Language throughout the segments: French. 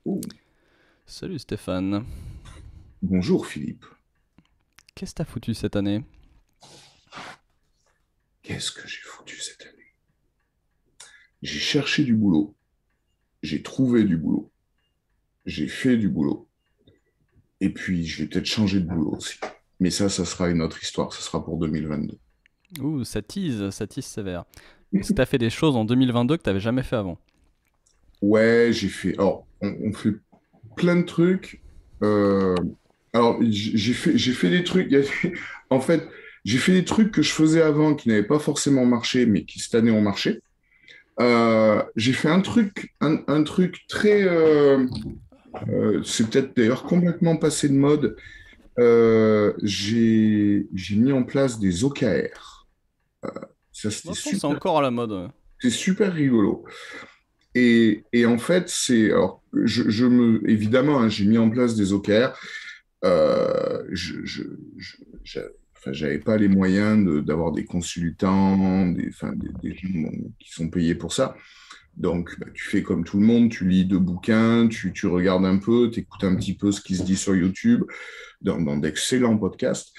Oh, Salut Stéphane. bonjour Philippe. Qu'est-ce que t'as foutu cette année? Qu'est-ce que j'ai foutu cette année? J'ai cherché du boulot, j'ai trouvé du boulot, j'ai fait du boulot, et puis je vais peut-être changer de boulot aussi. Mais ça sera une autre histoire, ça sera pour 2022. Ouh, ça tease sévère. Est-ce que t'as fait des choses en 2022 que t'avais jamais fait avant? Ouais, j'ai fait. Alors, on fait plein de trucs. Euh, alors, j'ai fait des trucs. En fait, j'ai fait des trucs que je faisais avant qui n'avaient pas forcément marché, mais qui cette année ont marché. J'ai fait un truc très. C'est peut-être d'ailleurs complètement passé de mode. J'ai mis en place des OKR. Ça, Moi, je pense que c'est encore à la mode. Ouais. c'est super rigolo. Et en fait, alors, évidemment, hein, j'ai mis en place des OKR. J'a- enfin, j'avais pas les moyens d'avoir des consultants, des gens qui sont payés pour ça. Donc, bah, tu fais comme tout le monde, tu lis deux bouquins, tu regardes un peu, tu écoutes un petit peu ce qui se dit sur YouTube, dans d'excellents podcasts.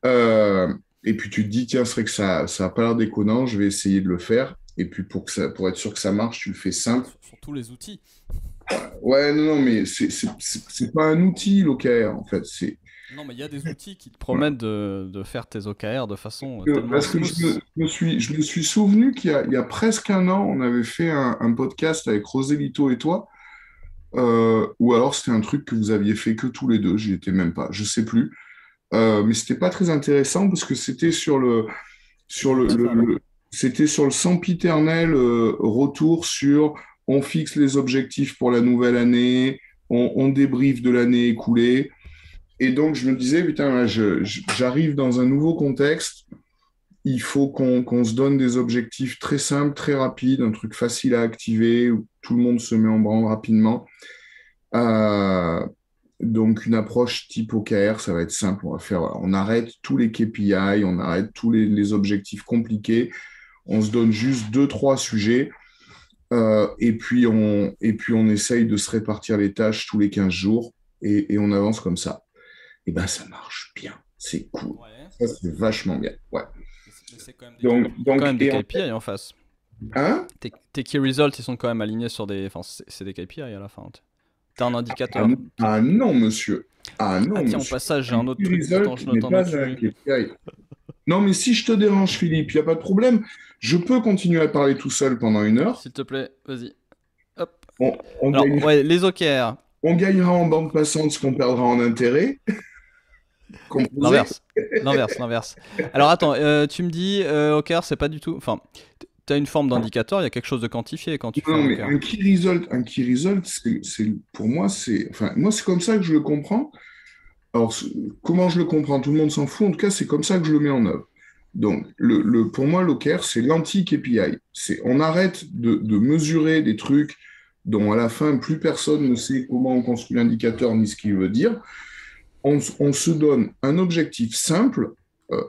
Euh, et puis tu te dis, tiens, c'est vrai que ça a pas l'air déconnant, je vais essayer de le faire. Et puis pour être sûr que ça marche, tu le fais simple. Sur tous les outils. Ouais, non, non, mais c'est pas un outil, l'OKR, en fait. Non, mais il y a des outils qui te Voilà. promettent de faire tes OKR de façon tellement Parce que smooth. je me suis souvenu qu'il y a presque un an, on avait fait un podcast avec Roselito et toi, ou alors c'était un truc que vous aviez fait que tous les deux, j'y étais même pas, je sais plus. Mais c'était pas très intéressant parce que c'était sur Les outils verbaux. c'était sur le sempiternel retour sur on fixe les objectifs pour la nouvelle année, on débriefe de l'année écoulée. Et donc je me disais, putain, là, j'arrive dans un nouveau contexte. Il faut qu'on se donne des objectifs très simples, très rapides, un truc facile à activer, où tout le monde se met en branle rapidement. Euh, donc, une approche type OKR, ça va être simple. Voilà, on arrête tous les KPI, on arrête tous les objectifs compliqués. On se donne juste deux, trois sujets. Et puis, on essaye de se répartir les tâches tous les 15 jours et on avance comme ça. Et ben, ça marche bien. C'est cool. Ouais. Ça, c'est vachement bien. Ouais. Mais c'est quand même il y a quand Donc, même des KPI en face. hein? Tes key results, ils sont quand même alignés sur des. Enfin, c'est des KPI à la fin. T'as un Ah, indicateur. ah non, monsieur. Ah Ah non, tiens, au monsieur. passage, j'ai Un un autre key truc. Attends, result je note n'est un autre pas un sujet. KPI. Non, mais si je te dérange, Philippe, il n'y a pas de problème. Je peux continuer à parler tout seul pendant 1 heure. S'il te plaît, vas-y. Hop. On Alors, gagne- ouais, les OKR. on gagnera en bande passante ce qu'on perdra en intérêt composé. L'inverse. L'inverse. Alors attends, tu me dis, OKR, c'est pas du tout. Enfin, t'as une forme d'indicateur, il y a quelque chose de quantifié quand tu fais Non, un mais OKR. un key result, pour moi, enfin, moi, c'est comme ça que je le comprends. Alors, comment je le comprends? Tout le monde s'en fout. En tout cas, c'est comme ça que je le mets en œuvre. Donc, pour moi, l'OKR, c'est l'anti-KPI. On arrête de mesurer des trucs dont à la fin, plus personne ne sait comment on construit l'indicateur ni ce qu'il veut dire. On se donne un objectif simple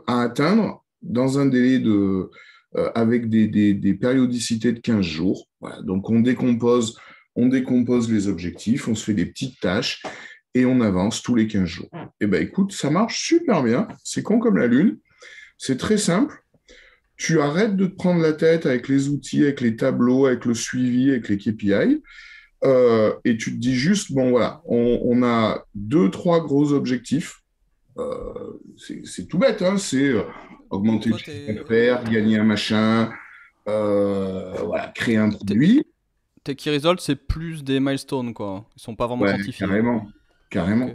à atteindre dans un délai avec des périodicités de 15 jours. Voilà. Donc, on décompose les objectifs, on se fait des petites tâches et on avance tous les 15 jours. Eh bien, écoute, ça marche super bien. C'est con comme la lune. C'est très simple. Tu arrêtes de te prendre la tête avec les outils, avec les tableaux, avec le suivi, avec les KPI. Et tu te dis juste, bon voilà, on a deux, trois gros objectifs. C'est tout bête, hein, c'est augmenter le Toi, chiffre d'affaires, gagner un machin, voilà, créer un tes, produit. tes key results, c'est plus des milestones, quoi. Ils sont pas vraiment Ouais, quantifiés. carrément, Ok. carrément.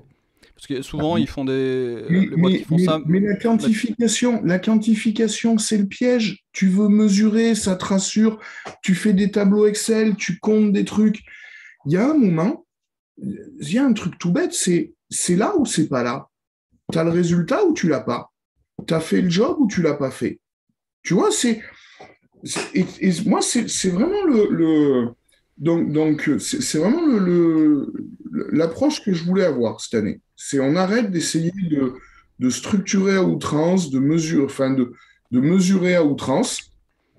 Parce que souvent, ils font des. Mais, Les boîtes mais, qui font mais, ça. mais bah, la quantification, c'est le piège. Tu veux mesurer, ça te rassure. Tu fais des tableaux Excel, tu comptes des trucs. Il y a un moment, il y a un truc tout bête, c'est là ou c'est pas là. Tu as le résultat ou tu l'as pas. Tu as fait le job ou tu l'as pas fait. Tu vois, et moi, c'est vraiment donc c'est vraiment l'approche que je voulais avoir cette année. C'est on arrête d'essayer de structurer à outrance, de mesurer à outrance.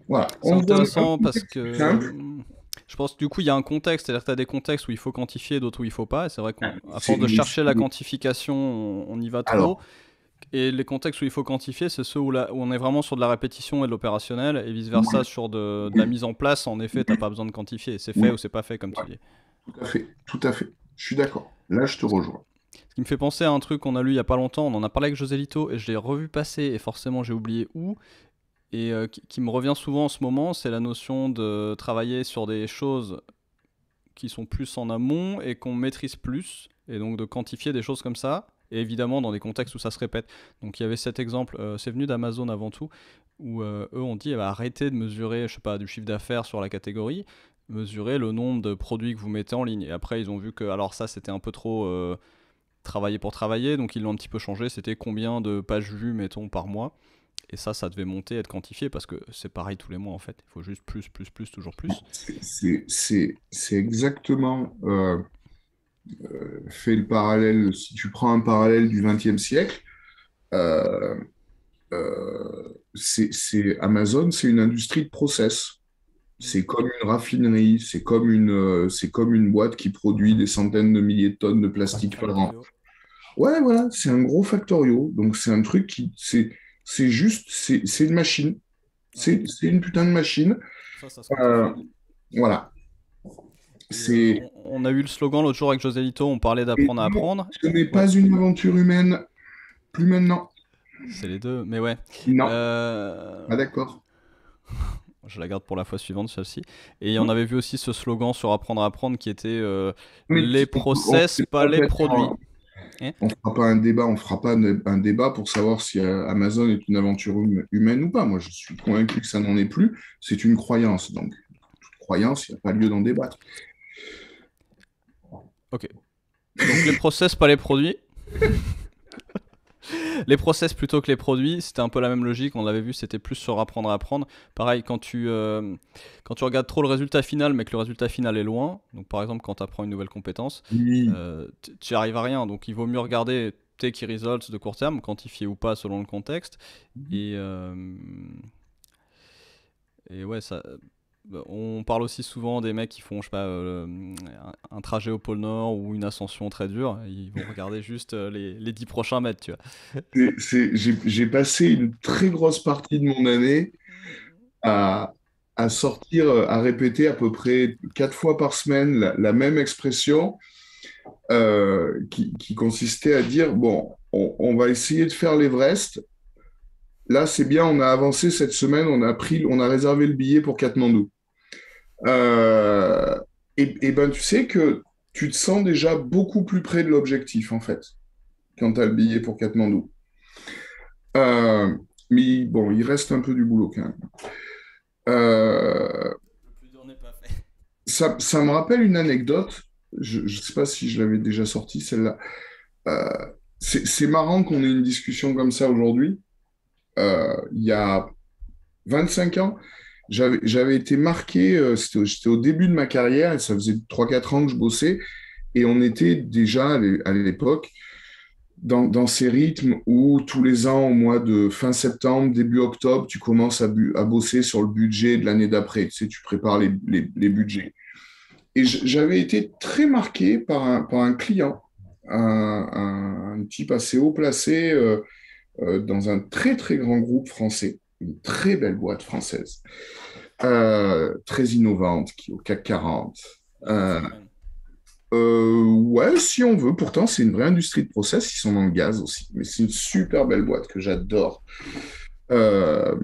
Voilà, c'est on se donne un intéressant parce contexte que simple. Je pense que du coup, il y a un contexte, c'est-à-dire que tu as des contextes où il faut quantifier, d'autres où il faut pas. Et c'est vrai qu'à C'est, force de mais chercher la quantification, on y va trop. alors, Et les contextes où il faut quantifier, c'est ceux où on est vraiment sur de la répétition et de l'opérationnel, et vice-versa oui, sur de la oui, mise en place. En effet, t'as pas besoin de quantifier. C'est fait oui, ou c'est pas fait, comme ouais, tu dis. tout à fait, tout à fait. Je suis d'accord. Là, je te rejoins. Ce qui me fait penser à un truc qu'on a lu il y a pas longtemps. On en a parlé avec José Lito et je l'ai revu passer, et forcément j'ai oublié où. Et qui me revient souvent en ce moment, c'est la notion de travailler sur des choses qui sont plus en amont et qu'on maîtrise plus, et donc de quantifier des choses comme ça, et évidemment dans des contextes où ça se répète. Donc il y avait cet exemple, c'est venu d'Amazon avant tout, où eux ont dit arrêtez de mesurer, je sais pas, du chiffre d'affaires sur la catégorie, mesurez le nombre de produits que vous mettez en ligne. Et après ils ont vu que alors ça c'était un peu trop travailler pour travailler, donc ils l'ont un petit peu changé, c'était combien de pages vues mettons par mois. Et ça devait monter, être quantifié, parce que c'est pareil tous les mois en fait. Il faut juste plus, plus, plus, toujours plus. C'est exactement fait le parallèle. Si tu prends un parallèle du XXe siècle, euh, Amazon, c'est une industrie de process. C'est comme une raffinerie, c'est comme une boîte qui produit des centaines de milliers de tonnes de plastique par an. Factorio. Ouais, voilà, c'est un gros factorio. Donc c'est un truc c'est juste, c'est une machine. Ouais. C'est une putain de machine. Ça se Euh, quantifie. voilà. Et C'est, on a eu le slogan l'autre jour avec José Lito, on parlait et d'apprendre à non, apprendre. ce n'est Ouais, pas une aventure humaine, plus maintenant. c'est les deux, mais ouais. Non, Euh, pas d'accord. je la garde pour la fois suivante, celle-ci. Et on avait vu aussi ce slogan sur apprendre à apprendre qui était Mais les on process, peut pas pas les faire produits. Hein. on fera pas un débat, on fera pas un débat pour savoir si Amazon est une aventure humaine ou pas. Moi, je suis convaincu que ça n'en est plus. C'est une croyance. Donc, toute croyance, il n'y a pas lieu d'en débattre. Ok. Donc les process, pas les produits. Les process plutôt que les produits, c'était un peu la même logique. On l'avait vu, c'était plus sur apprendre à apprendre. Pareil, quand tu regardes trop le résultat final, mais que le résultat final est loin, donc par exemple quand tu apprends une nouvelle compétence, Oui, tu n'y arrives à rien. Donc il vaut mieux regarder tes key results de court terme, quantifiés ou pas selon le contexte. Et, euh, et ouais, on parle aussi souvent des mecs qui font, je sais pas, un trajet au pôle Nord ou une ascension très dure. Ils vont regarder juste les 10 prochains mètres, tu vois. j'ai passé une très grosse partie de mon année à, à sortir, à répéter à peu près 4 fois par semaine la même expression qui consistait à dire, bon, on va essayer de faire l'Everest. Là, c'est bien, on a avancé cette semaine, on a réservé le billet pour Katmandou. Euh, et ben, tu sais que tu te sens déjà beaucoup plus près de l'objectif, en fait, quand tu as le billet pour Katmandou. Euh, mais bon, il reste un peu du boulot quand même. Euh, Le plus dur n'est pas fait. ça me rappelle une anecdote. Je ne sais pas si je l'avais déjà sortie, celle-là. Euh, c'est marrant qu'on ait une discussion comme ça aujourd'hui. Il y a 25 ans, j'avais été marqué, c'était au début de ma carrière, et ça faisait 3 4 ans que je bossais, et on était déjà à l'époque dans ces rythmes où tous les ans, au mois de fin septembre, début octobre, tu commences à bosser sur le budget de l'année d'après. Tu sais, tu prépares les budgets. Et j'avais été très marqué par un client, un type assez haut placé dans un très très grand groupe français, une très belle boîte française, très innovante, qui est au CAC 40. Les Euh, ressources humaines. ouais, si on veut. Pourtant, c'est une vraie industrie de process. Ils sont dans le gaz aussi. Mais c'est une super belle boîte que j'adore. Euh,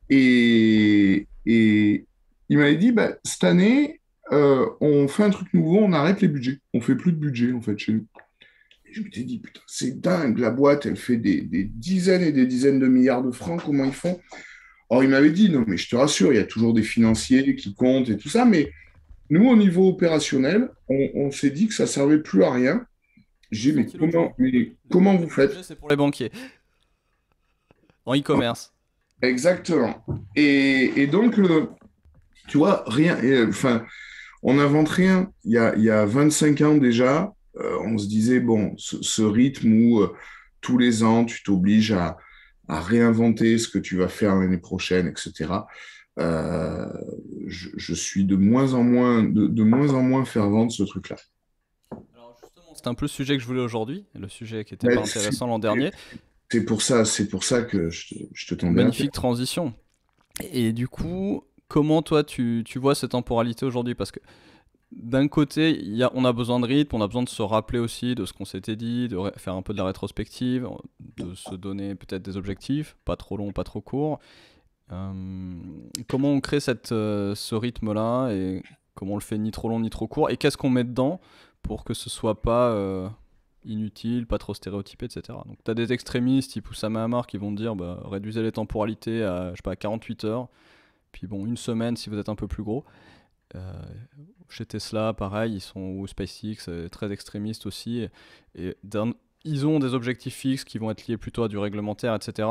et il m'avait dit, bah, cette année, on fait un truc nouveau, on arrête les budgets. On fait plus de budget, en fait, chez nous. Et je me suis dit, putain, c'est dingue. La boîte, elle fait des dizaines et des dizaines de milliards de francs. Comment ils font? Alors, il m'avait dit, non, mais je te rassure, il y a toujours des financiers qui comptent et tout ça, mais nous, au niveau opérationnel, on s'est dit que ça servait plus à rien. J'ai J'ai dit, senti l'autre jour. mais comment Les vous faites? budgets, c'est pour les banquiers. En e-commerce. Exactement. Et donc, tu vois, rien, enfin, on n'invente rien. Il y a 25 ans déjà, on se disait, bon, ce rythme où tous les ans, tu t'obliges à réinventer ce que tu vas faire l'année prochaine, etc. euh, je suis de moins en moins fervent de ce truc-là. Alors justement, c'est un peu le sujet que je voulais aujourd'hui, le sujet qui n'était pas Mais C'est intéressant l'an dernier. c'est pour ça que je te tendais un Magnifique perche. transition. Et du coup, comment toi tu vois cette temporalité aujourd'hui? Parce que d'un côté, on a besoin de rythme, on a besoin de se rappeler aussi de ce qu'on s'était dit, faire un peu de la rétrospective, de se donner peut-être des objectifs, pas trop longs, pas trop courts. Euh, Comment on crée ce rythme-là et comment on le fait ni trop long ni trop court et qu'est-ce qu'on met dedans pour que ce soit pas inutile, pas trop stéréotypé, etc. Donc tu as des extrémistes type Oussama Hamar qui vont te dire bah, réduisez les temporalités à, je sais pas, 48 heures, puis bon, une semaine si vous êtes un peu plus gros. Euh, Chez Tesla, pareil, ou SpaceX, très extrémistes aussi. Ils ont des objectifs fixes qui vont être liés plutôt à du réglementaire, etc.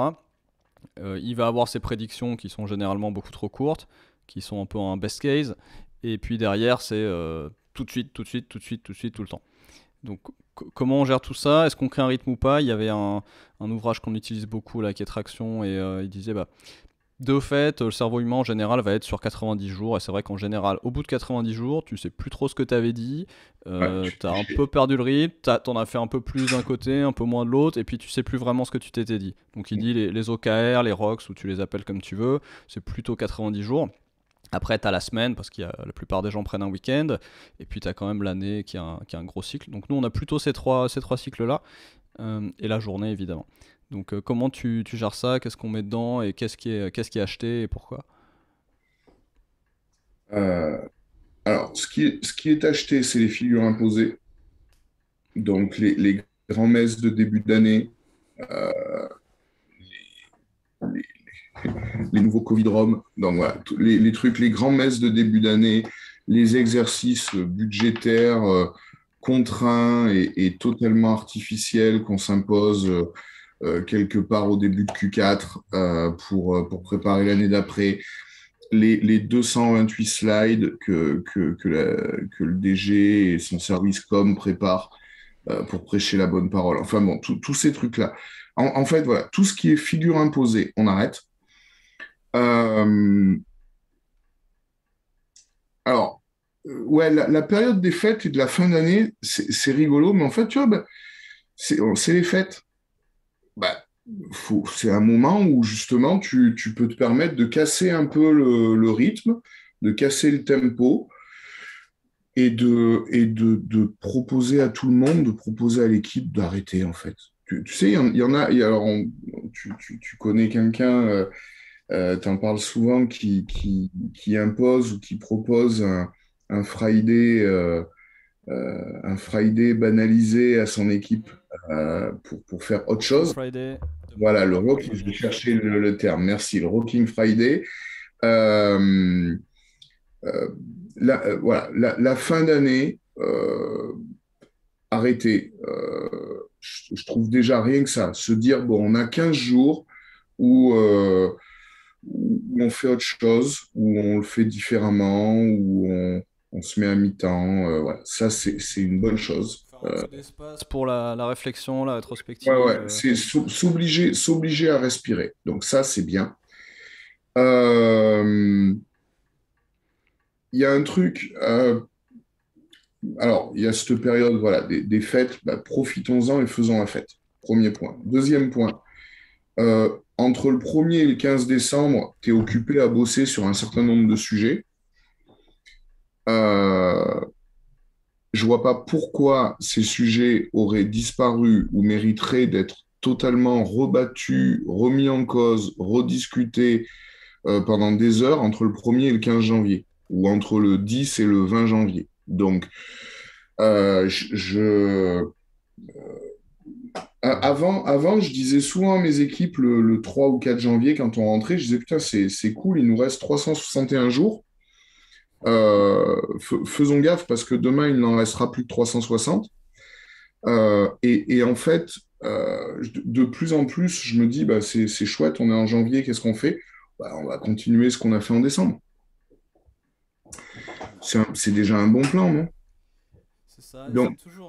Il va avoir ses prédictions qui sont généralement beaucoup trop courtes, qui sont un peu en best case. Et puis derrière, c'est tout de suite, tout de suite, tout de suite, tout de suite, tout le temps. Donc comment on gère tout ça? Est-ce qu'on crée un rythme ou pas? Il y avait un ouvrage qu'on utilise beaucoup là, qui est Traction, et il disait bah, de fait, le cerveau humain en général va être sur 90 jours, et c'est vrai qu'en général, au bout de 90 jours, tu sais plus trop ce que tu avais dit, Ouais, t'as un peu perdu le rythme, t'en as fait un peu plus d'un côté, un peu moins de l'autre, et puis tu sais plus vraiment ce que tu t'étais dit. Donc il dit les OKR, les ROCs, ou tu les appelles comme tu veux, c'est plutôt 90 jours. Après, t'as la semaine, parce que la plupart des gens prennent un week-end, et puis t'as quand même l'année qui a un gros cycle. Donc nous, on a plutôt ces trois cycles-là, et la journée, évidemment. Donc comment tu gères ça? Qu'est-ce qu'on met dedans? Et qu'est-ce qui est acheté et pourquoi? Euh, alors, ce qui est acheté, c'est les figures imposées. Donc, les grands-messes de début d'année, euh, les, les nouveaux Covid-ROM. Donc, voilà, les trucs, les grands-messes de début d'année, les exercices budgétaires contraints et totalement artificiels qu'on s'impose quelque part au début de Q4 pour préparer l'année d'après. Les 228 slides que le DG et son service com préparent pour prêcher la bonne parole. Enfin bon, tous ces trucs-là. En fait, voilà, tout ce qui est figure imposée, on arrête. Euh, alors, ouais, la période des fêtes et de la fin d'année, c'est rigolo, mais en fait, tu vois, bah, c'est les fêtes. Bah, c'est un moment où justement tu peux te permettre de casser un peu le rythme, de casser le tempo et de proposer à tout le monde, de proposer à l'équipe d'arrêter en fait. Tu sais, il y en a, alors tu connais quelqu'un, tu en parles souvent, qui impose ou qui propose un Friday, un Friday banalisé à son équipe pour faire autre Rocking chose. Friday de Voilà, le Mark rock, je vais Levinson. chercher le terme, merci, le Rocking Friday. Euh, voilà, la fin d'année, arrêter. Je trouve déjà rien que ça, se dire, bon, on a 15 jours où on fait autre chose, où on le fait différemment, où on se met à mi-temps. Voilà. Ça, c'est une bonne chose. Faire un peu d'espace pour la réflexion, la Ouais, rétrospective. ouais, c'est s'obliger à respirer. Donc ça, c'est bien. Euh, Il y a un truc, alors, il y a cette période, voilà, des fêtes, bah, profitons-en et faisons la fête. Premier point. Deuxième point, entre le 1er et le 15 décembre, tu es occupé à bosser sur un certain nombre de sujets. Euh, je vois pas pourquoi ces sujets auraient disparu ou mériteraient d'être totalement rebattus, remis en cause, rediscutés pendant des heures entre le 1er et le 15 janvier, ou entre le 10 et le 20 janvier. Donc, avant, je disais souvent à mes équipes le 3 ou 4 janvier, quand on rentrait, je disais, putain, c'est cool, il nous reste 361 jours. Faisons gaffe parce que demain, il n'en restera plus que 360. Et en fait, de plus en plus, je me dis, bah, c'est chouette, on est en janvier, qu'est-ce qu'on fait? Bah, on va continuer ce qu'on a fait en décembre. C'est déjà un bon plan, non? C'est ça, et c'est Donc, toujours.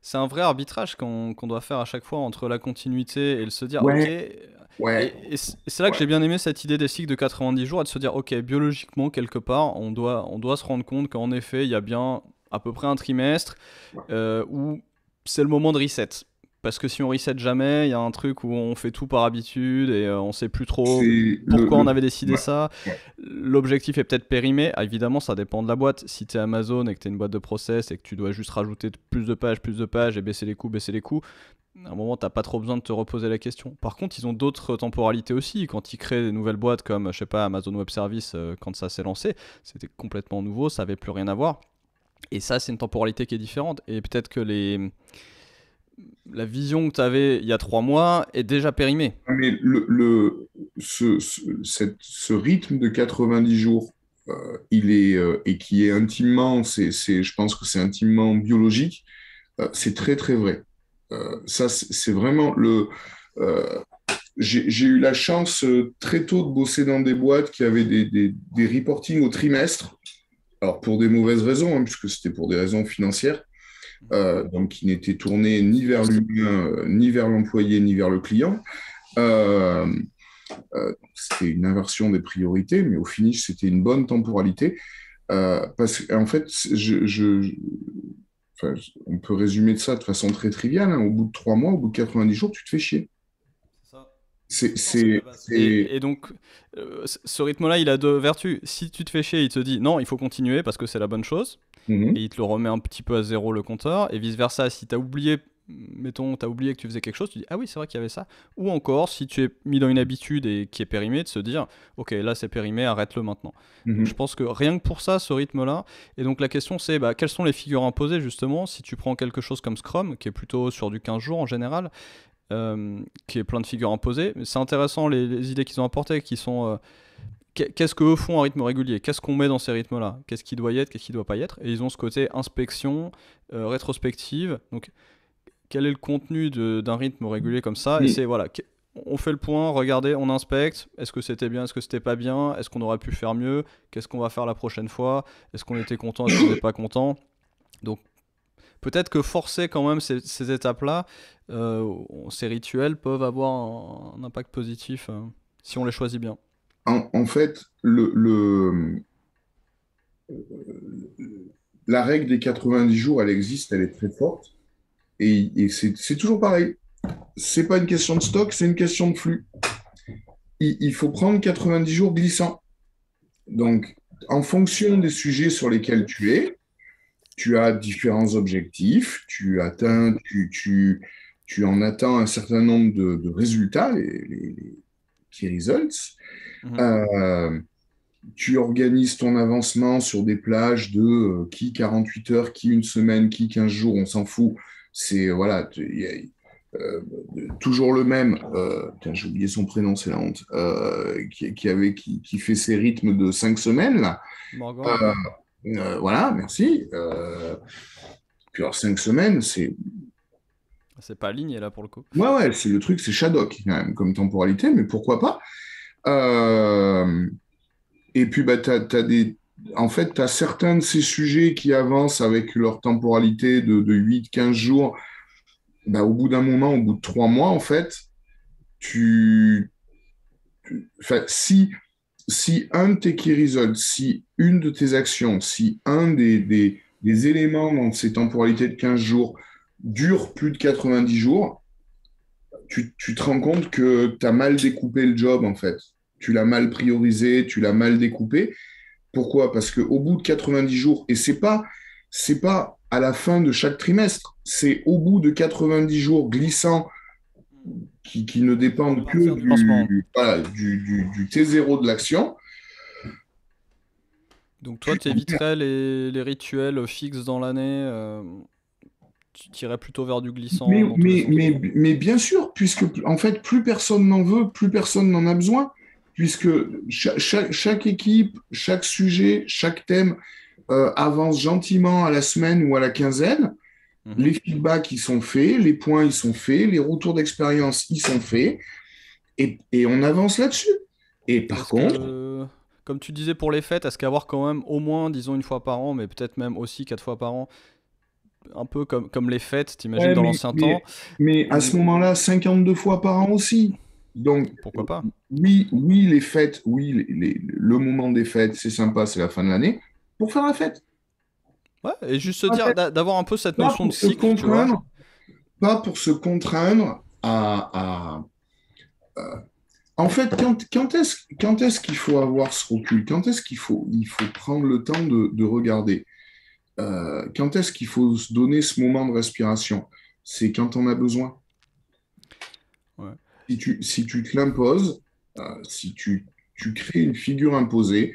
C'est un vrai arbitrage qu'on doit faire à chaque fois entre la continuité et le se dire, ok, ouais, Ouais, C'est là que ouais. j'ai bien aimé cette idée des cycles de 90 jours et de se dire, ok, biologiquement, quelque part, on doit se rendre compte qu'en effet, il y a bien à peu près un trimestre où c'est le moment de reset. Parce que si on reset jamais, il y a un truc où on fait tout par habitude et on sait plus trop C'est pourquoi on avait décidé ouais, ça. ouais. L'objectif est peut-être périmé. Ah, évidemment, ça dépend de la boîte. Si tu es Amazon et que tu es une boîte de process et que tu dois juste rajouter plus de pages et baisser les coûts, à un moment, t'as pas trop besoin de te reposer la question. Par contre, ils ont d'autres temporalités aussi. Quand ils créent des nouvelles boîtes comme, je sais pas, Amazon Web Service, quand ça s'est lancé, c'était complètement nouveau, ça avait plus rien à voir. Et ça, c'est une temporalité qui est différente. Et peut-être que la vision que tu avais il y a 3 mois est déjà périmée. Mais ce rythme de 90 jours, et qui est intimement, je pense que c'est intimement biologique, c'est très, très vrai. Ça, c'est vraiment euh, j'ai eu la chance très tôt de bosser dans des boîtes qui avaient des reportings au trimestre. Alors, pour des mauvaises raisons, hein, puisque c'était pour des raisons financières, donc qui n'étaient tournés ni vers l'humain, ni vers l'employé, ni vers le client. Euh, C'était une inversion des priorités, mais au finish, c'était une bonne temporalité. Parce qu'en fait, enfin, on peut résumer de ça de façon très triviale, hein. Au bout de 3 mois, au bout de 90 jours, tu te fais chier. C'est ça. C'est, Non, c'est la c'est, base. c'est- Et donc, ce rythme-là, il a deux vertus. Si tu te fais chier, il te dit non, il faut continuer parce que c'est la bonne chose. Et Mhm, il te le remet un petit peu à zéro le compteur. Et vice-versa, si tu as oublié, mettons, tu as oublié que tu faisais quelque chose, tu dis ah oui, c'est vrai qu'il y avait ça. Ou encore, si tu es mis dans une habitude et qui est périmée, de se dire ok, là c'est périmé, arrête-le maintenant. Donc je mhm. pense que rien que pour ça, ce rythme-là. Et donc la question c'est bah, quelles sont les figures imposées justement si tu prends quelque chose comme Scrum, qui est plutôt sur du 15 jours en général, qui est plein de figures imposées. C'est intéressant les idées qu'ils ont apportées, qui sont qu'est-ce qu'eux font à rythme régulier, qu'est-ce qu'on met dans ces rythmes-là, qu'est-ce qui doit y être, qu'est-ce qui doit pas y être. Et ils ont ce côté inspection, rétrospective. Donc quel est le contenu d'un rythme régulier comme ça. Et Mais c'est voilà, on fait le point, regardez, on inspecte, est-ce que c'était bien, est-ce que c'était pas bien, est-ce qu'on aurait pu faire mieux, qu'est-ce qu'on va faire la prochaine fois, est-ce qu'on était content, est-ce qu'on n'était pas content. Donc peut-être que forcer quand même ces étapes-là, ces rituels peuvent avoir un impact positif si on les choisit bien. en fait, la règle des 90 jours, elle existe, elle est très forte. Et c'est toujours pareil. C'est pas une question de stock, c'est une question de flux. Il faut prendre 90 jours glissants. Donc, en fonction des sujets sur lesquels tu es, tu as différents objectifs, tu en atteins un certain nombre de résultats, les key results. Mhm. Euh, Tu organises ton avancement sur des plages de qui 48 heures, qui une semaine, qui 15 jours, on s'en fout. C'est voilà, euh, toujours le même. J'ai oublié son prénom, c'est la honte. Qui fait ses rythmes de 5 semaines là. Morgan, Euh, ouais. voilà, merci. Puis alors 5 semaines, c'est C'est pas aligné là pour le coup. ouais, c'est le truc, c'est Shadok quand même comme temporalité, mais pourquoi pas. Euh, Et puis, bah, en fait, tu as certains de ces sujets qui avancent avec leur temporalité de 8, 15 jours. Bah, au bout d'un moment, au bout de 3 mois, en fait, tu... enfin, si un de tes key results, si une de tes actions, si un des éléments dans ces temporalités de 15 jours dure plus de 90 jours, tu te rends compte que tu as mal découpé le job, en fait. Tu l'as mal priorisé, tu l'as mal découpé. Pourquoi? Parce qu'au bout de 90 jours, et c'est pas à la fin de chaque trimestre, c'est au bout de 90 jours glissants qui ne À dépendent que partir du lancement. voilà, du T0 de l'action. Donc toi, Tu tu éviterais les rituels fixes dans l'année. Tu tirais plutôt vers du glissant dans tous les sens. mais bien sûr, puisque en fait, plus personne n'en veut, plus personne n'en a besoin, puisque chaque équipe, chaque sujet, chaque thème avance gentiment à la semaine ou à la quinzaine. Mhm. Les feedbacks, ils sont faits, les points, ils sont faits, les retours d'expérience, ils sont faits, et on avance là-dessus. Et Et par est-ce contre, que, comme tu disais pour les fêtes, est-ce qu'avoir quand même au moins, disons, une fois par an, mais peut-être même aussi 4 fois par an, un peu comme les fêtes, t'imagines ouais, dans l'ancien temps, mais à ce où moment-là, 52 fois par an aussi. Donc, Pourquoi pas? oui, oui, les fêtes, oui, le moment des fêtes, c'est sympa, c'est la fin de l'année, pour faire la fête. Ouais, et juste se dire, d'avoir un peu cette Pas notion de pour se cycle, tu vois. contraindre, pas pour se contraindre En fait, quand est-ce qu'il faut avoir ce recul? Quand est-ce il faut prendre le temps de regarder? Quand est-ce qu'il faut se donner ce moment de respiration? C'est quand on a besoin. Ouais. Si tu te l'imposes, si tu crées une figure imposée,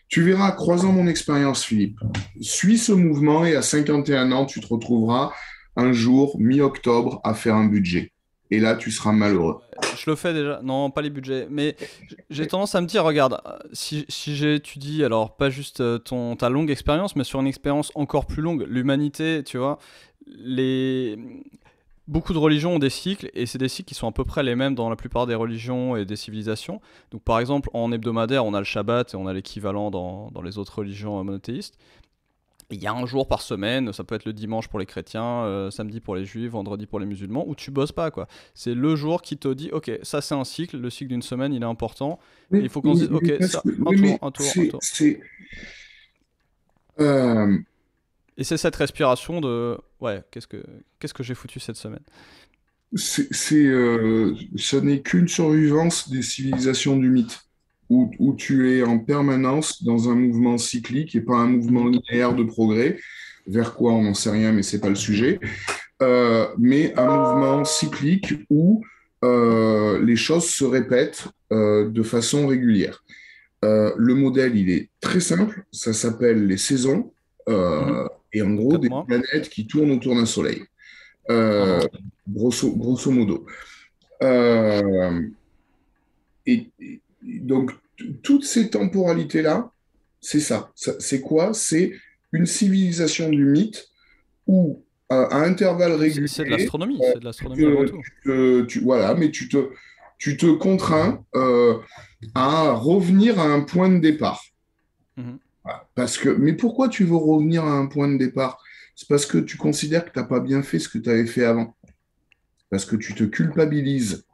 tu verras, croisant mon expérience, Philippe, suis ce mouvement et à 51 ans, tu te retrouveras un jour, mi-octobre, à faire un budget. Et là, tu seras malheureux. Je le fais déjà. Non, pas les budgets. Mais j'ai tendance à me dire, regarde, si j'étudie, alors pas juste ta longue expérience, mais sur une expérience encore plus longue, l'humanité, tu vois, les... beaucoup de religions ont des cycles, et c'est des cycles qui sont à peu près les mêmes dans la plupart des religions et des civilisations. Donc par exemple, en hebdomadaire, on a le Shabbat et on a l'équivalent dans les autres religions monothéistes. Il y a un jour par semaine, ça peut être le dimanche pour les chrétiens, samedi pour les juifs, vendredi pour les musulmans, où tu bosses pas, quoi. C'est le jour qui te dit, ok, ça c'est un cycle, le cycle d'une semaine il est important, et il faut qu'on se dise, ok, ça, un Oui, tour, mais un tour, un tour. euh, Et c'est cette respiration de, ouais, qu'est-ce que j'ai foutu cette semaine. ça n'est qu'une survivance des civilisations du mythe, où tu es en permanence dans un mouvement cyclique et pas un mouvement Mhm. linéaire de progrès, vers quoi on n'en sait rien, mais c'est pas le sujet, mais un mouvement cyclique où les choses se répètent de façon régulière. Le modèle, il est très simple, ça s'appelle les saisons, Mhm. et en gros, 4 des mois. planètes qui tournent autour d'un soleil, Un euh, an. grosso modo. Euh, donc, toutes ces temporalités-là, c'est ça. C'est quoi? C'est une civilisation du mythe où, à intervalles C'est de réguliers, l'astronomie, c'est de l'astronomie avant tout. voilà, mais tu te contrains à revenir à un point de départ. Mhm. Mais pourquoi tu veux revenir à un point de départ? C'est parce que tu considères que tu n'as pas bien fait ce que tu avais fait avant. Parce que tu te culpabilises.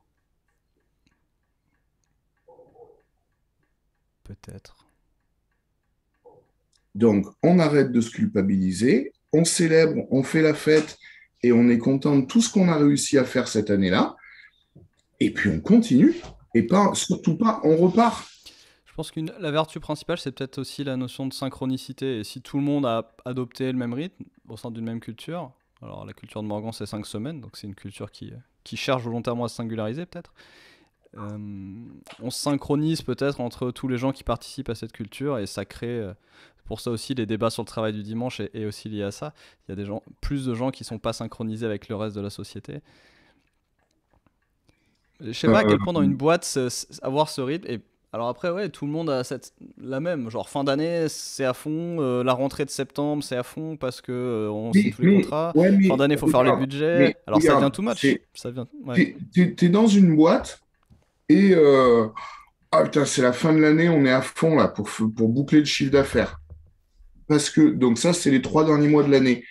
Peut-être. Donc, on arrête de se culpabiliser, on célèbre, on fait la fête et on est content de tout ce qu'on a réussi à faire cette année-là. Et puis on continue. Et pas, surtout pas, on repart. Je pense que la vertu principale, c'est peut-être aussi la notion de synchronicité. Et si tout le monde a adopté le même rythme au sein d'une même culture, alors la culture de Morgan, c'est 5 semaines, donc c'est une culture qui cherche volontairement à se singulariser, peut-être. Euh, on se synchronise peut-être entre tous les gens qui participent à cette culture et ça crée. Pour ça aussi, les débats sur le travail du dimanche est aussi lié à ça. Il y a plus de gens qui sont pas synchronisés avec le reste de la société. Je sais pas à Euh, quel point dans une boîte avoir ce rythme. Et alors après, ouais, tout le monde a la même. Genre fin d'année, c'est à fond. La rentrée de septembre, c'est à fond parce que on signe tous les contrats. ouais, Fin d'année, faut faire les budgets. Alors ça devient regarde, too much. Ça devient. Ouais. t'es dans une boîte et ah putain, c'est la fin de l'année, on est à fond là pour boucler le chiffre d'affaires. Parce que, donc ça, c'est les 3 derniers mois de l'année.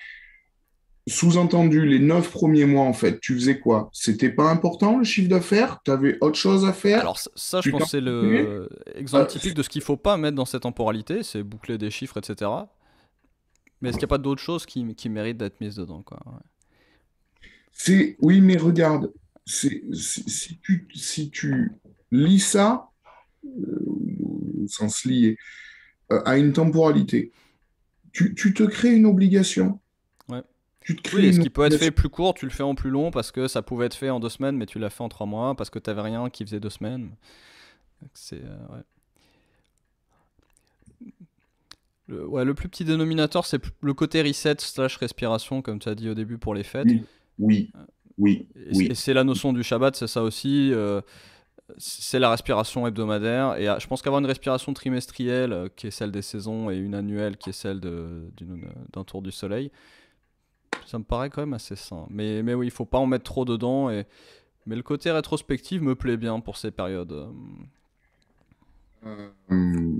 Sous-entendu, les 9 premiers mois, en fait, tu faisais quoi? C'était pas important le chiffre d'affaires? Tu avais autre chose à faire? Alors ça, je Tu pense t'en que c'est occupais. le exemple Euh, typique de ce qu'il faut pas mettre dans cette temporalité, c'est boucler des chiffres, etc. Mais est-ce qu'il n'y a pas d'autres choses qui méritent d'être mises dedans, quoi? Ouais. oui, mais regarde, si tu lis ça, au sens lié, à une temporalité, tu te crées une obligation. Ouais. Tu te Oui, crées et ce une qui peut être fait obligation. plus court, tu le fais en plus long parce que ça pouvait être fait en 2 semaines, mais tu l'as fait en 3 mois parce que t'avais rien qui faisait 2 semaines. C'est ouais. Ouais, le plus petit dénominateur, c'est le côté reset slash respiration, comme tu as dit au début pour les fêtes. Oui, oui, oui, Et oui. c'est la notion du Shabbat, c'est ça aussi. C'est la respiration hebdomadaire. Et je pense qu'avoir une respiration trimestrielle, qui est celle des saisons, et une annuelle, qui est celle d'un tour du soleil, ça me paraît quand même assez sain. Mais oui, il faut pas en mettre trop dedans. Mais le côté rétrospectif me plaît bien pour ces périodes. Euh,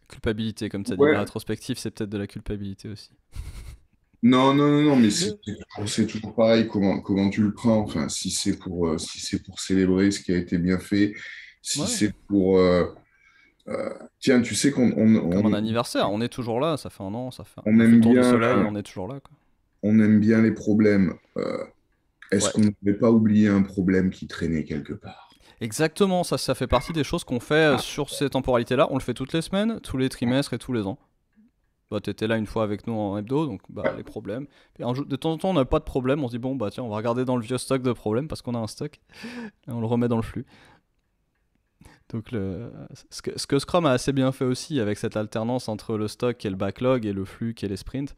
Culpabilité, comme tu as dit. La ouais, rétrospective, c'est peut-être de la culpabilité aussi. Non, non, non, non, mais c'est toujours pareil, comment tu le prends. Enfin, si c'est pour célébrer ce qui a été bien fait, si Ouais, c'est pour... tiens, tu sais comme un anniversaire, on est toujours là, ça fait un an, on on a fait le aime tour du bien, soleil, on est toujours là, quoi. on aime bien les problèmes. Est-ce Ouais. qu'on ne devait pas oublier un problème qui traînait quelque part? Exactement, ça fait partie des choses qu'on fait sur ces temporalités-là. On le fait toutes les semaines, tous les trimestres et tous les ans. Bah, t'étais là une fois avec nous en hebdo, donc bah, les problèmes. Et de temps en temps, on n'a pas de problème, on se dit bon, bah tiens, on va regarder dans le vieux stock de problèmes parce qu'on a un stock et on le remet dans le flux. Donc ce que Scrum a assez bien fait aussi avec cette alternance entre le stock qui est le backlog et le flux qui est les sprints.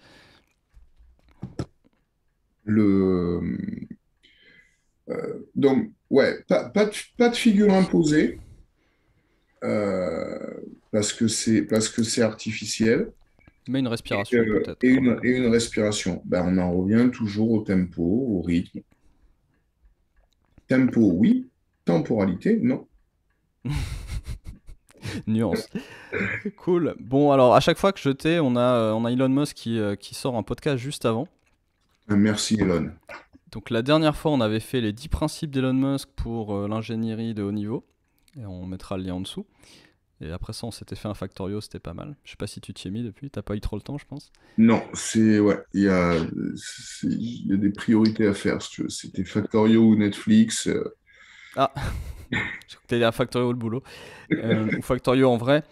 Le, donc, ouais, pas de figure imposée, euh, parce que c'est artificiel, Mais une respiration peut-être quand même. et une respiration. Ben, on en revient toujours au tempo, au rythme. Tempo, oui. Temporalité, non. Nuance. Cool. Bon, alors à chaque fois que je t'ai, on a Elon Musk qui sort un podcast juste avant. Merci, Elon. Donc la dernière fois, on avait fait les 10 principes d'Elon Musk pour l'ingénierie de haut niveau. Et on mettra le lien en dessous. Et après ça, on s'était fait un Factorio, c'était pas mal. Je sais pas si tu t'y es mis depuis, t'as pas eu trop le temps, je pense. Non, ouais, il y a des priorités à faire, si tu veux. C'était Factorio ou Netflix. Ah, j'ai cru que t'allais à Factorio le boulot. Ou Factorio en vrai.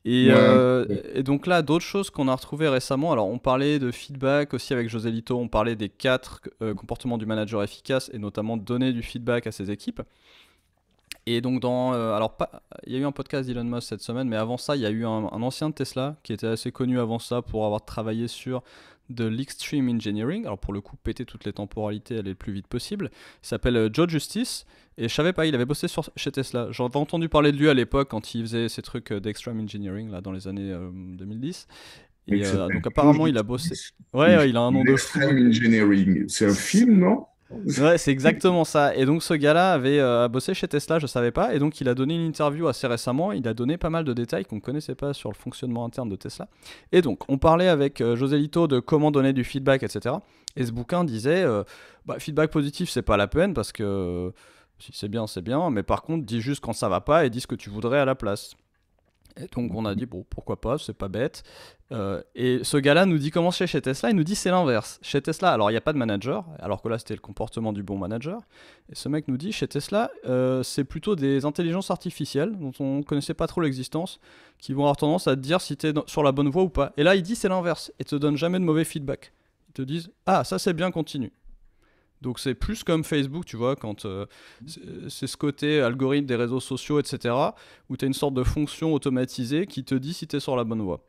Et, Ouais, euh, et donc là, d'autres choses qu'on a retrouvées récemment. Alors, on parlait de feedback aussi avec José Lito. On parlait des 4 comportements du manager efficace et notamment donner du feedback à ses équipes. Et donc, il y a eu un podcast d'Elon Musk cette semaine, mais avant ça, il y a eu un ancien de Tesla qui était assez connu avant ça pour avoir travaillé sur de l'extreme engineering. Alors, pour le coup, péter toutes les temporalités, aller le plus vite possible. Il s'appelle Joe Justice. Et je savais pas, il avait bossé chez Tesla. J'avais entendu parler de lui à l'époque quand il faisait ces trucs d'extreme engineering, là, dans les années 2010. mais Et il s'appelle donc, Joe apparemment, il a bossé. Justice. Ouais, Il ouais, fait il a un nom de de fou. l'extreme engineering. C'est un film, non? Ouais, c'est exactement ça. Et donc ce gars-là avait bossé chez Tesla, je savais pas, et donc il a donné une interview assez récemment. Il a donné pas mal de détails qu'on connaissait pas sur le fonctionnement interne de Tesla. Et donc on parlait avec José Lito de comment donner du feedback, etc. Et ce bouquin disait, bah, feedback positif, c'est pas la peine parce que si c'est bien, mais par contre dis juste quand ça va pas et dis ce que tu voudrais à la place. Et donc on a dit bon pourquoi pas, c'est pas bête. Et ce gars-là nous dit comment c'est chez Tesla, il nous dit c'est l'inverse. Chez Tesla, alors il n'y a pas de manager, alors que là c'était le comportement du bon manager. Et ce mec nous dit chez Tesla, c'est plutôt des intelligences artificielles dont on ne connaissait pas trop l'existence, qui vont avoir tendance à te dire si tu es sur la bonne voie ou pas. Et là il dit c'est l'inverse, et te donne jamais de mauvais feedback. Ils te disent ah ça c'est bien, continue. Donc c'est plus comme Facebook, tu vois, quand c'est ce côté algorithme des réseaux sociaux, etc., où tu as une sorte de fonction automatisée qui te dit si tu es sur la bonne voie.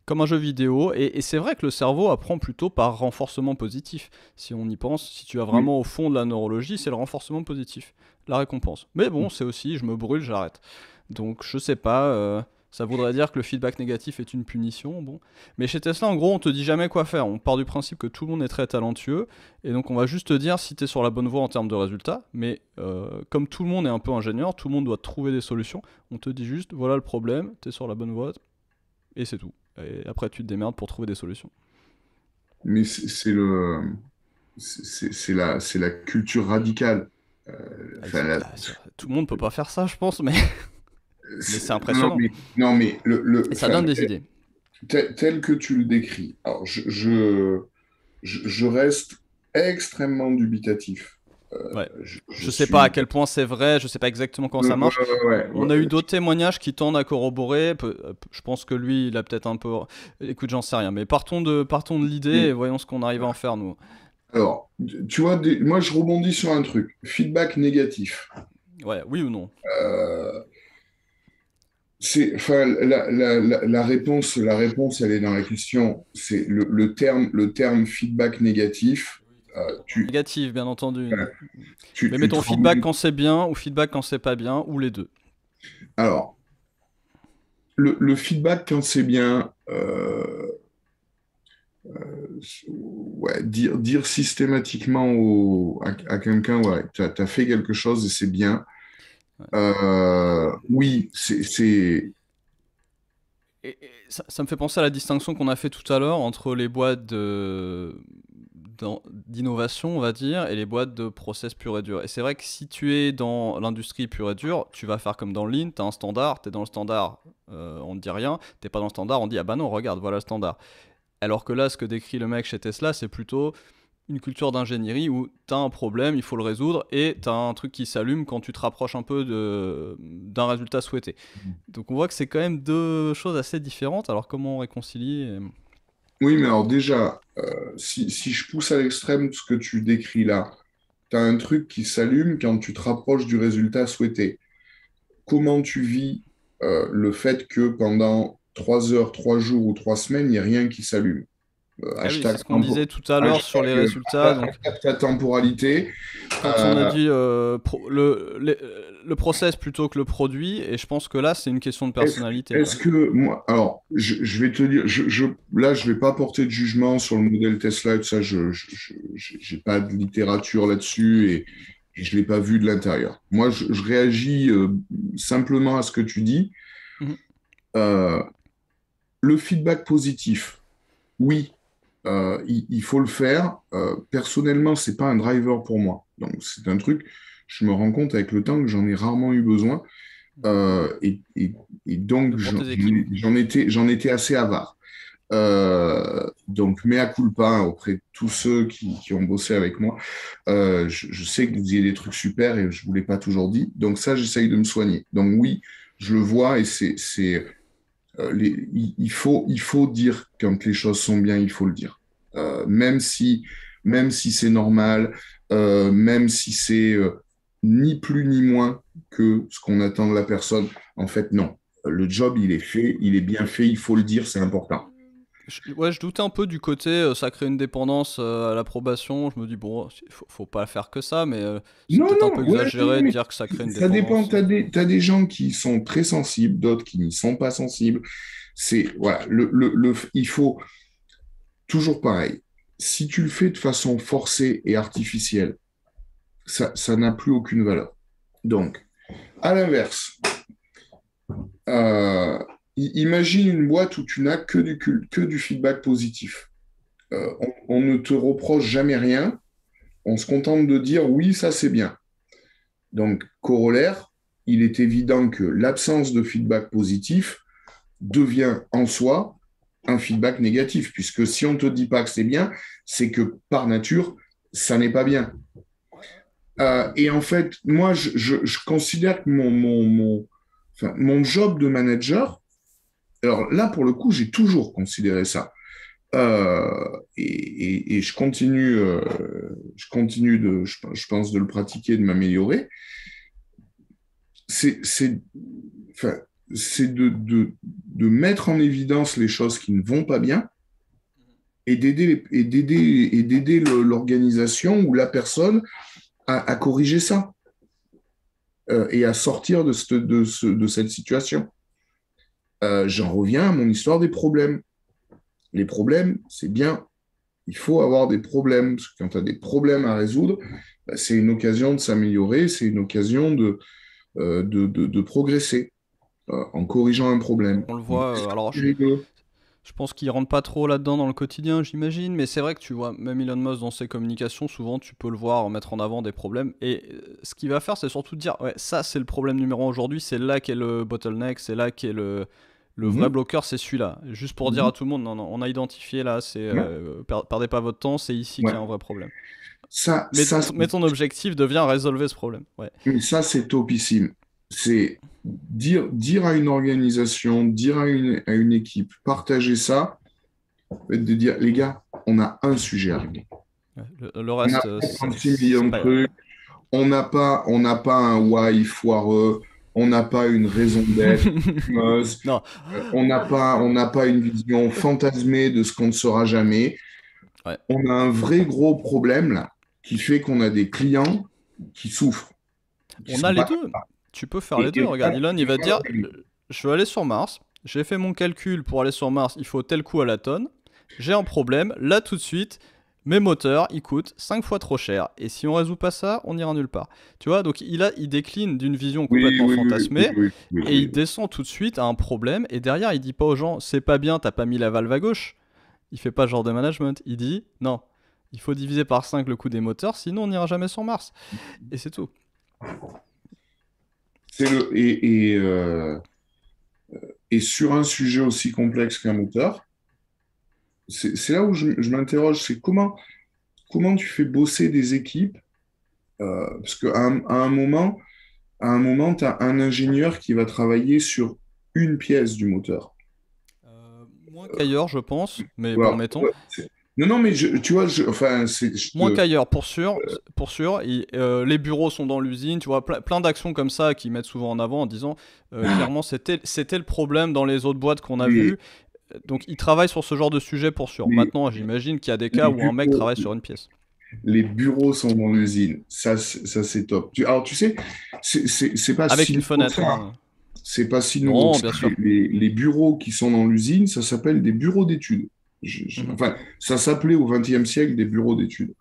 Comme un jeu vidéo, et c'est vrai que le cerveau apprend plutôt par renforcement positif. Si on y pense, si tu vas Oui. vraiment au fond de la neurologie, c'est le renforcement positif, la récompense. Mais bon, c'est aussi, je me brûle, j'arrête. Donc je sais pas, ça voudrait dire que le feedback négatif est une punition, bon. Mais chez Tesla, en gros, on te dit jamais quoi faire. On part du principe que tout le monde est très talentueux, et donc on va juste te dire si tu es sur la bonne voie en termes de résultats. Mais comme tout le monde est un peu ingénieur, tout le monde doit trouver des solutions. On te dit juste, voilà le problème, tu es sur la bonne voie, et c'est tout. Et après, tu te démerdes pour trouver des solutions. Mais c'est la culture radicale. Ah, Enfin, tout le monde peut pas faire ça, je pense, mais, mais c'est non, impressionnant. non, mais Et ça donne des idées. tel que tu le décris. Alors, je reste extrêmement dubitatif. Ouais. Je Je sais pas à suis. quel point c'est vrai, je sais pas exactement comment Ouais, ça marche. On a eu ouais. d'autres témoignages qui tendent à corroborer. Je pense que lui, il a peut-être un peu. Écoute, j'en sais rien. Mais partons de l'idée et Mais, voyons ce qu'on arrive à en faire, nous. alors, tu vois, moi, je rebondis sur un truc. Feedback négatif. Ouais, oui ou non? Euh, enfin, la réponse, elle est dans la question. C'est le terme feedback négatif. Tu, Négatif, bien entendu. Mais tu mettons feedback te quand c'est bien ou feedback quand c'est pas bien, ou les deux. Alors, le feedback, quand c'est bien, ouais, dire systématiquement à quelqu'un, ouais, tu as fait quelque chose et c'est bien. Oui, Et ça me fait penser à la distinction qu'on a fait tout à l'heure entre les boîtes d'innovation, on va dire, et les boîtes de process pur et dur. Et c'est vrai que si tu es dans l'industrie pure et dure, tu vas faire comme dans le Lean, tu as un standard, tu es dans le standard, on ne dit rien, t'es pas dans le standard, on dit ah bah non, regarde, voilà le standard. Alors que là, ce que décrit le mec chez Tesla, c'est plutôt une culture d'ingénierie où tu as un problème, il faut le résoudre, et tu as un truc qui s'allume quand tu te rapproches un peu d'un résultat souhaité. Donc on voit que c'est quand même deux choses assez différentes, alors comment on réconcilie Oui, mais alors déjà, si je pousse à l'extrême ce que tu décris là, tu as un truc qui s'allume quand tu te rapproches du résultat souhaité. Comment tu vis le fait que pendant 3 heures, 3 jours ou 3 semaines, il n'y a rien qui s'allume? Ah oui, c'est Hashtag, ce qu'on disait tout à l'heure sur les résultats. Donc, ta temporalité. quand on a dit le process plutôt que le produit, et je pense que là, c'est une question de personnalité. Est-ce que moi, alors, je vais te dire, là, je vais pas porter de jugement sur le modèle Tesla et tout ça. Je j'ai pas de littérature là-dessus et je l'ai pas vu de l'intérieur. Moi, je réagis simplement à ce que tu dis. Mhm. Euh, le feedback positif, oui, il faut le faire. Personnellement, c'est pas un driver pour moi. Donc, c'est un truc, je me rends compte avec le temps que j'en ai rarement eu besoin. Et donc, De pour tes équipes. j'en étais assez avare. Donc, mea culpa hein, auprès de tous ceux qui ont bossé avec moi. Je sais que vous disiez des trucs super et je ne vous l'ai pas toujours dit. Donc, ça, j'essaye de me soigner. Donc, oui, je le vois et il faut dire quand les choses sont bien, il faut le dire. Même si c'est normal, même si c'est ni plus ni moins que ce qu'on attend de la personne. En fait, non. Le job, il est fait, il est bien fait, il faut le dire, c'est important. Ouais, je doutais un peu du côté ça crée une dépendance à l'approbation. Je me dis, bon, faut pas faire que ça, mais c'est Non, peut-être un non, peu ouais, non, exagéré de mais dire que ça crée une ça dépend. dépendance. T'as des gens qui sont très sensibles, d'autres qui n'y sont pas sensibles. Voilà, il faut toujours pareil. Si tu le fais de façon forcée et artificielle, ça n'a plus aucune valeur. Donc, à l'inverse, euh, imagine une boîte où tu n'as que du feedback positif. On ne te reproche jamais rien, on se contente de dire oui, ça c'est bien. Donc, corollaire, il est évident que l'absence de feedback positif devient en soi un feedback négatif, puisque si on ne te dit pas que c'est bien, c'est que par nature, ça n'est pas bien. Et en fait, moi, je considère que mon job de manager, alors là, pour le coup, j'ai toujours considéré ça. Et je continue je pense, de le pratiquer, de m'améliorer. C'est, c'est, enfin, c'est de mettre en évidence les choses qui ne vont pas bien et d'aider l'organisation ou la personne à corriger ça et à sortir de cette situation. J'en reviens à mon histoire des problèmes. Les problèmes, c'est bien. Il faut avoir des problèmes. Parce que quand tu as des problèmes à résoudre, bah, c'est une occasion de s'améliorer, c'est une occasion de progresser en corrigeant un problème. On le Donc, voit. Alors, c'est rigolo. je pense qu'il rentre pas trop là-dedans dans le quotidien, j'imagine, mais c'est vrai que tu vois, même Elon Musk dans ses communications, souvent tu peux le voir mettre en avant des problèmes. Et ce qu'il va faire, c'est surtout dire, ouais, ça c'est le problème numéro 1 aujourd'hui, c'est là qu'est le bottleneck, c'est là qu'est le vrai Mhm, bloqueur, c'est celui-là. Juste pour dire mhm. à tout le monde, non, non, on a identifié là, Ouais, perdez pas votre temps, c'est ici qu'il y a un ouais. vrai problème. Ça, Mais, ça, mais ton objectif devient résolver ce problème. Ouais. mais ça, c'est topissime. C'est dire à une organisation, dire à une équipe, partager ça, de dire, les gars, on a un sujet à régler. Ouais. Le On n'a reste, pas 36 c'est millions de pas. trucs, on n'a pas un why foireux, on n'a pas une raison d'être, Non, on n'a pas une vision fantasmée de ce qu'on ne sera jamais. ouais. On a un vrai gros problème là, qui fait qu'on a des clients qui souffrent, qui On a sont les pas. deux. Tu peux faire les deux. Regarde, Elon, il va te dire je veux aller sur Mars. J'ai fait mon calcul pour aller sur Mars. Il faut tel coût à la tonne. J'ai un problème. Là, tout de suite, mes moteurs, ils coûtent 5 fois trop cher. Et si on résout pas ça, on ira nulle part. Tu vois, donc il décline d'une vision Oui, complètement oui, oui, oui, fantasmée. oui, oui, Et il oui. descend tout de suite à un problème. Et derrière, il dit pas aux gens c'est pas bien, t'as pas mis la valve à gauche. Il fait pas ce genre de management. Il dit non. Il faut diviser par 5 le coût des moteurs, sinon on n'ira jamais sur Mars. Et c'est tout. Et sur un sujet aussi complexe qu'un moteur, c'est là où je m'interroge, c'est comment tu fais bosser des équipes, parce à un moment, tu as un ingénieur qui va travailler sur une pièce du moteur. Moins qu'ailleurs, je pense, mais bon, Voilà. mettons. Ouais, non, non, mais tu vois, enfin, Moins qu'ailleurs, pour sûr. Pour sûr. Les bureaux sont dans l'usine, tu vois, plein d'actions comme ça qui mettent souvent en avant en disant clairement c'était le problème dans les autres boîtes qu'on a les, vues. Donc ils travaillent sur ce genre de sujet pour sûr. les, Maintenant, j'imagine qu'il y a des cas les où un mec bureaux, travaille sur une pièce. les bureaux sont dans l'usine. Ça c'est top. Alors, tu sais, c'est pas Avec si une nouveau que fenêtre, ça. hein. C'est pas si nouveau que Non, ça. bien sûr. Les bureaux qui sont dans l'usine, ça s'appelle des bureaux d'études. Mhm. Enfin, ça s'appelait au XXe siècle des bureaux d'études.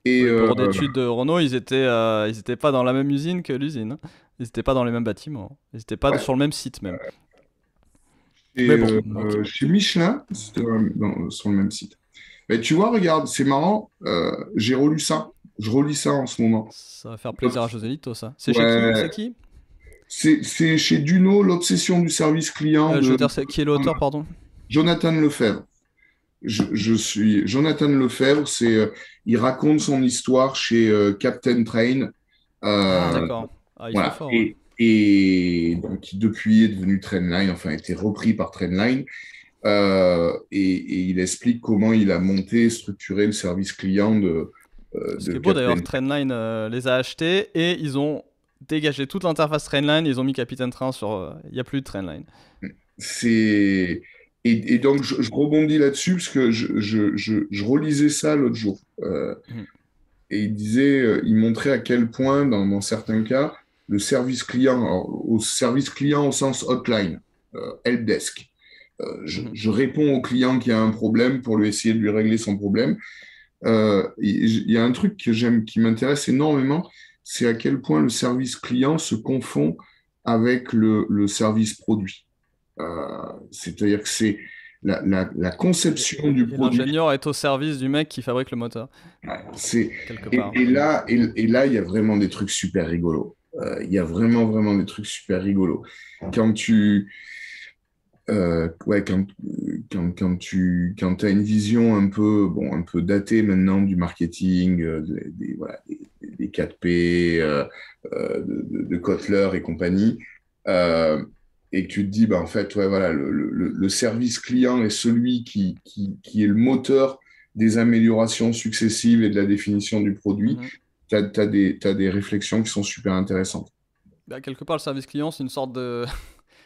Et, Ouais, le bureau d'études de Renault, ils étaient pas dans la même usine que l'usine, hein. Ils étaient pas dans les mêmes bâtiments. Ils étaient pas ouais, sur le même site même. et, Mais bon, ok. chez Michelin, c'était sur le même site. Mais tu vois, regarde, c'est marrant, j'ai relu ça. Je relis ça en ce moment. Ça va faire plaisir à José Lito, ça. C'est chez qui? C'est Ouais, qui? c'est chez Duno, l'obsession du service client Je veux de dire, c'est qui est l'auteur, pardon? Jonathan Lefebvre. Je suis Jonathan Lefebvre, il raconte son histoire chez Captain Train. Ah, Euh, d'accord. Ah, ils sont voilà. forts, ouais. Et donc, qui depuis est devenu Trendline, enfin, a été repris par Trendline. Et il explique comment il a monté et structuré le service client Ce de qui est beau Captain d'ailleurs, Train. Trendline les a achetés et ils ont dégagé toute l'interface Trendline. Ils ont mis Capitaine Train sur. Il n'y a plus de Trendline. C'est... et donc, je rebondis là-dessus parce que je relisais ça l'autre jour. Mhm. Et il montrait à quel point, dans certains cas, le service client, alors, au service client au sens hotline, helpdesk, Mhm. je réponds au client qui a un problème pour lui essayer de lui régler son problème. Il y a un truc que j'aime, qui m'intéresse énormément, c'est à quel point le service client se confond avec le service produit. C'est-à-dire que c'est la conception du Et produit. l'ingénieur est au service du mec qui fabrique le moteur, Ouais, c'est, quelque et, part. et là, et là, il y a vraiment des trucs super rigolos. Il y a vraiment, vraiment des trucs super rigolos. Quand tu, ouais, quand tu as une vision un peu datée maintenant du marketing, voilà, des 4P, de Kotler et compagnie, euh, et que tu te dis, bah, en fait, ouais, voilà, le service client est celui qui est le moteur des améliorations successives et de la définition du produit, Mhm. t'as des réflexions qui sont super intéressantes. Bah, quelque part, le service client, c'est une sorte de.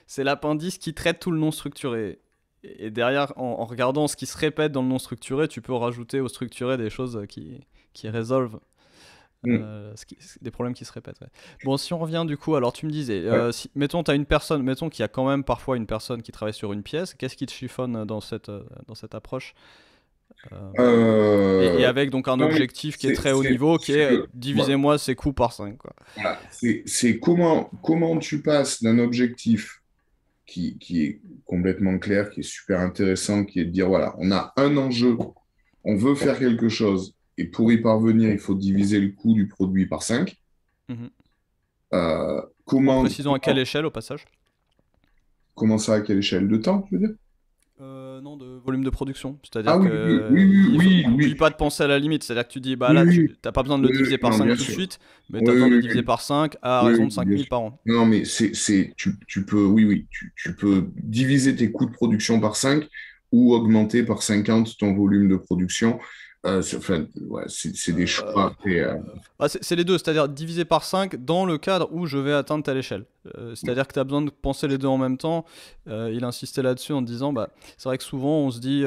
C'est l'appendice qui traite tout le non structuré. Et derrière, en regardant ce qui se répète dans le non structuré, tu peux rajouter au structuré des choses qui résolvent Mm. des problèmes qui se répètent. Ouais. Bon, si on revient du coup, alors tu me disais, Ouais. mettons, tu as une personne, mettons qu'il y a quand même parfois une personne qui travaille sur une pièce, qu'est-ce qui te chiffonne dans cette approche? Euh, et Euh, avec donc un non, mais objectif qui est très haut niveau, qui est voilà. divisez-moi ces coûts par 5, quoi. Voilà. C'est comment tu passes d'un objectif qui est complètement clair, qui est super intéressant, qui est de dire, voilà, on a un enjeu, on veut faire quelque chose, et pour y parvenir, il faut diviser le coût du produit par 5. Mhm. En Comment, précisant à quelle échelle au passage? comment ça, à quelle échelle de temps, tu veux dire? Non, de volume de production. Ah C'est-à-dire oui, que oui, oublie oui, pas de penser à la limite. C'est-à-dire que tu dis, bah oui, là, oui, tu n'as pas besoin de le oui, oui, diviser par non, 5 bien tout de sûr. suite, mais tu as Oui, besoin de le oui, diviser oui, par 5 à oui, raison oui, de cinq bien mille sûr. par an. Non, mais tu peux, oui, oui, tu peux diviser tes coûts de production par 5 ou augmenter par 50 ton volume de production. Enfin, ouais, c'est des Euh, choix. Et, c'est les deux, c'est-à-dire diviser par 5 dans le cadre où je vais atteindre telle échelle. C'est-à-dire que tu as besoin de penser les deux en même temps. Il insistait là-dessus en disant, bah, c'est vrai que souvent on se dit,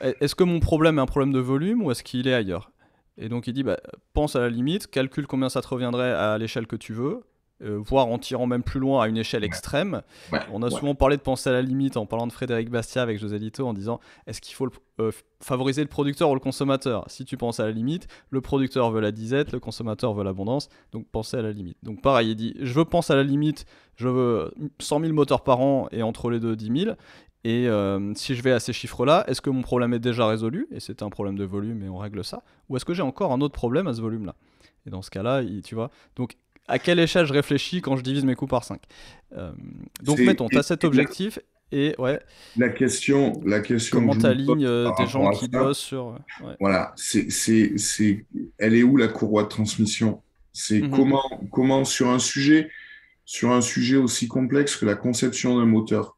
est-ce que mon problème est un problème de volume ou est-ce qu'il est ailleurs? Et donc il dit, bah, pense à la limite, calcule combien ça te reviendrait à l'échelle que tu veux, voire en tirant même plus loin à une échelle extrême. ouais, On a ouais. souvent parlé de penser à la limite en parlant de Frédéric Bastiat avec José Lito en disant, est-ce qu'il faut favoriser le producteur ou le consommateur? Si tu penses à la limite, le producteur veut la disette, le consommateur veut l'abondance, donc pensez à la limite. Donc pareil, il dit, je veux penser à la limite, je veux 100 000 moteurs par an et entre les deux 10 000. Et si je vais à ces chiffres-là, est-ce que mon problème est déjà résolu, et c'est un problème de volume et on règle ça, ou est-ce que j'ai encore un autre problème à ce volume-là? Et dans ce cas-là, tu vois, donc à quelle échelle je réfléchis quand je divise mes coûts par 5? Donc C'est mettons, tu as cet objectif, et ouais, la question comment que je tu me pose alignes par des gens rapport à qui ça. bossent sur... ouais. Voilà, elle est où la courroie de transmission? C'est Mhm. comment sur un sujet aussi complexe que la conception d'un moteur,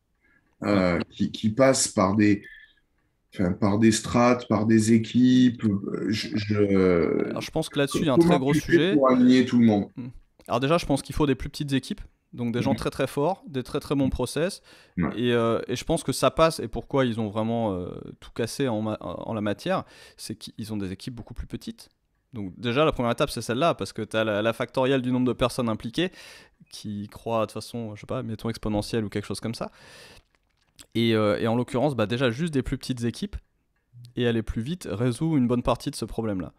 Ouais. qui passe par des strates, par des équipes. Alors je pense que là-dessus, il y a un très Comment gros tu fais sujet. pour aligner tout le monde? Hmm. Alors déjà, je pense qu'il faut des plus petites équipes, donc des gens Mhm. très très forts, des très très bons process, Ouais. et je pense que ça passe, et pourquoi ils ont vraiment tout cassé en la matière, c'est qu'ils ont des équipes beaucoup plus petites. Donc déjà, la première étape, c'est celle-là, parce que tu as la factorielle du nombre de personnes impliquées, qui croît de façon, je sais pas, mettons exponentielle ou quelque chose comme ça. Et en l'occurrence, bah déjà, juste des plus petites équipes, et aller plus vite, résout une bonne partie de ce problème-là.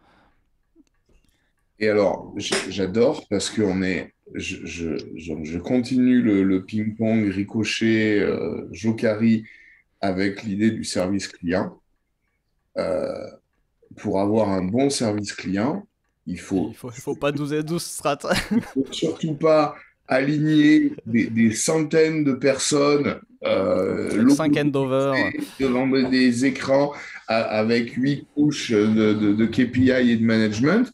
Et alors, j'adore parce que je continue le ping-pong ricochet, Jokari avec l'idée du service client. Euh, pour avoir un bon service client, il Il faut, faut pas 12 et 12 strates. faut surtout pas aligner des centaines de personnes Avec 5 handover. devant des écrans avec 8 couches de KPI et de management.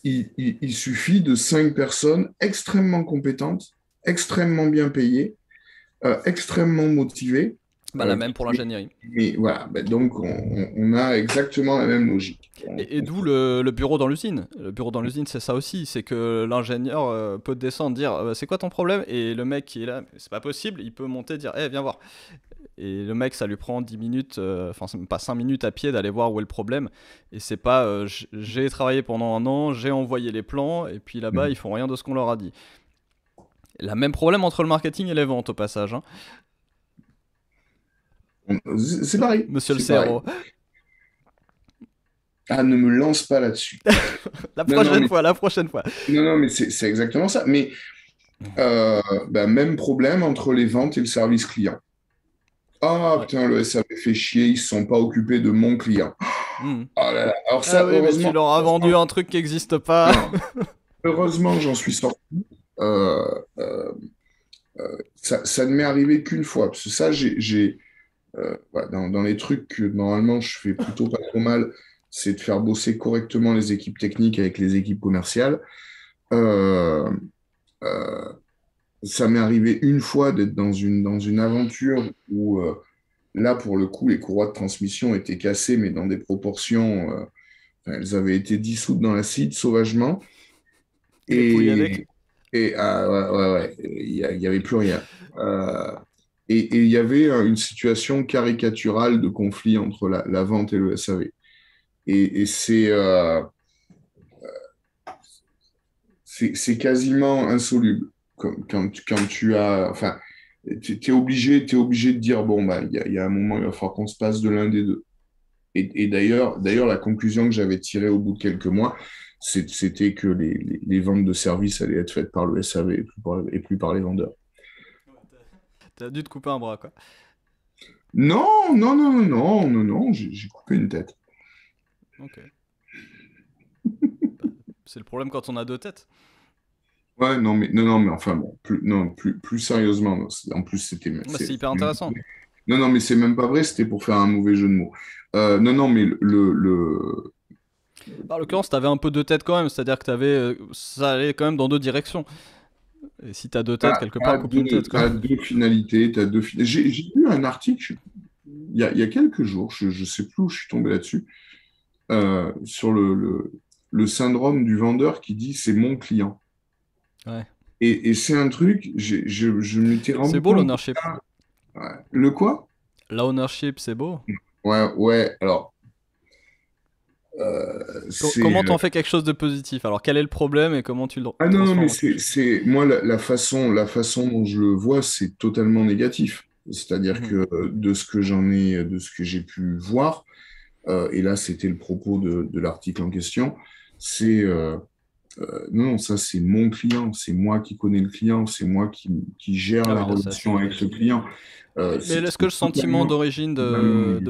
Il suffit de 5 personnes extrêmement compétentes, extrêmement bien payées, extrêmement motivées. Bah la même pour l'ingénierie. Mais voilà, ben donc on a exactement la même logique. Et d'où le bureau dans l'usine. Le bureau dans l'usine, c'est ça aussi. C'est que l'ingénieur peut descendre, dire c'est quoi ton problème? Et le mec qui est là, c'est pas possible, il peut monter, dire viens voir. Et le mec, ça lui prend 10 minutes, enfin, c'est même pas 5 minutes à pied d'aller voir où est le problème. Et c'est pas j'ai travaillé pendant un an, j'ai envoyé les plans, et puis là-bas, ils font rien de ce qu'on leur a dit. La même problème entre le marketing et les ventes, au passage. Hein. C'est pareil, Monsieur le c'est pareil. CRO. Ah, ne me lance pas là-dessus. La Non, non, prochaine mais, fois, la prochaine fois. non, non, mais c'est exactement ça. Mais ben, même problème entre les ventes et le service client. Ah, Ouais. putain, le SAV fait chier, ils ne se sont pas occupés de mon client. Mhm. Ah là là. Alors Ah ça, oui, mais tu heureusement, leur as vendu un truc qui n'existe pas. non, heureusement, j'en suis sorti. Euh, euh, ça ne m'est arrivé qu'une fois. Parce que ça, voilà, dans les trucs que normalement je fais plutôt pas trop mal, c'est de faire bosser correctement les équipes techniques avec les équipes commerciales. Euh, euh, Ça m'est arrivé une fois d'être dans une aventure où, là, pour le coup, les courroies de transmission étaient cassées, mais dans des proportions, enfin, elles avaient été dissoutes dans l'acide sauvagement. Et les pouilles avec. Et, ah, ouais, il y avait plus rien. Euh, et il y avait une situation caricaturale de conflit entre la vente et le SAV. Et c'est quasiment insoluble. Quand tu as, enfin, t'es obligé de dire, bon, bah, il y a un moment, il va falloir qu'on se passe de l'un des deux. Et d'ailleurs, la conclusion que j'avais tirée au bout de quelques mois, c'était que les ventes de services allaient être faites par le SAV et plus par les vendeurs. T'as dû te couper un bras, quoi. Non, non, non, non, non, non, non, j'ai coupé une tête. Ok. C'est le problème quand on a deux têtes. Ouais, non, mais enfin bon, plus sérieusement, non, en plus Bah, c'est hyper intéressant. non, non, mais c'est même pas vrai, c'était pour faire un mauvais jeu de mots. Non, non, mais Bah, en l'occurrence, t'avais un peu deux têtes quand même, c'est-à-dire que ça allait quand même dans deux directions. Et si t'as deux têtes, quelque part, coupe une tête, quoi. t'as deux finalités, j'ai lu un article il y a quelques jours, je sais plus où je suis tombé là-dessus, sur le syndrome du vendeur qui dit c'est mon client. Ouais. Et c'est un truc, je m'étais C'est rendu beau compte. l'ownership. Ouais. Le quoi? L'ownership, c'est beau. Ouais, ouais, alors, c'est. Comment t'en fais quelque chose de positif? Alors, quel est le problème et comment tu le Ah non, non, mais transformes en quelque chose? moi, la façon dont je le vois, c'est totalement négatif. C'est-à-dire Mhm. que de ce que j'ai pu voir, et là, c'était le propos de l'article en question, c'est Non, ça c'est mon client, c'est moi qui connais le client, c'est moi qui gère Ah la oui, là c'est assez relation avec ce logique. client. Mais est-ce que C'est le sentiment d'origine totalement lié.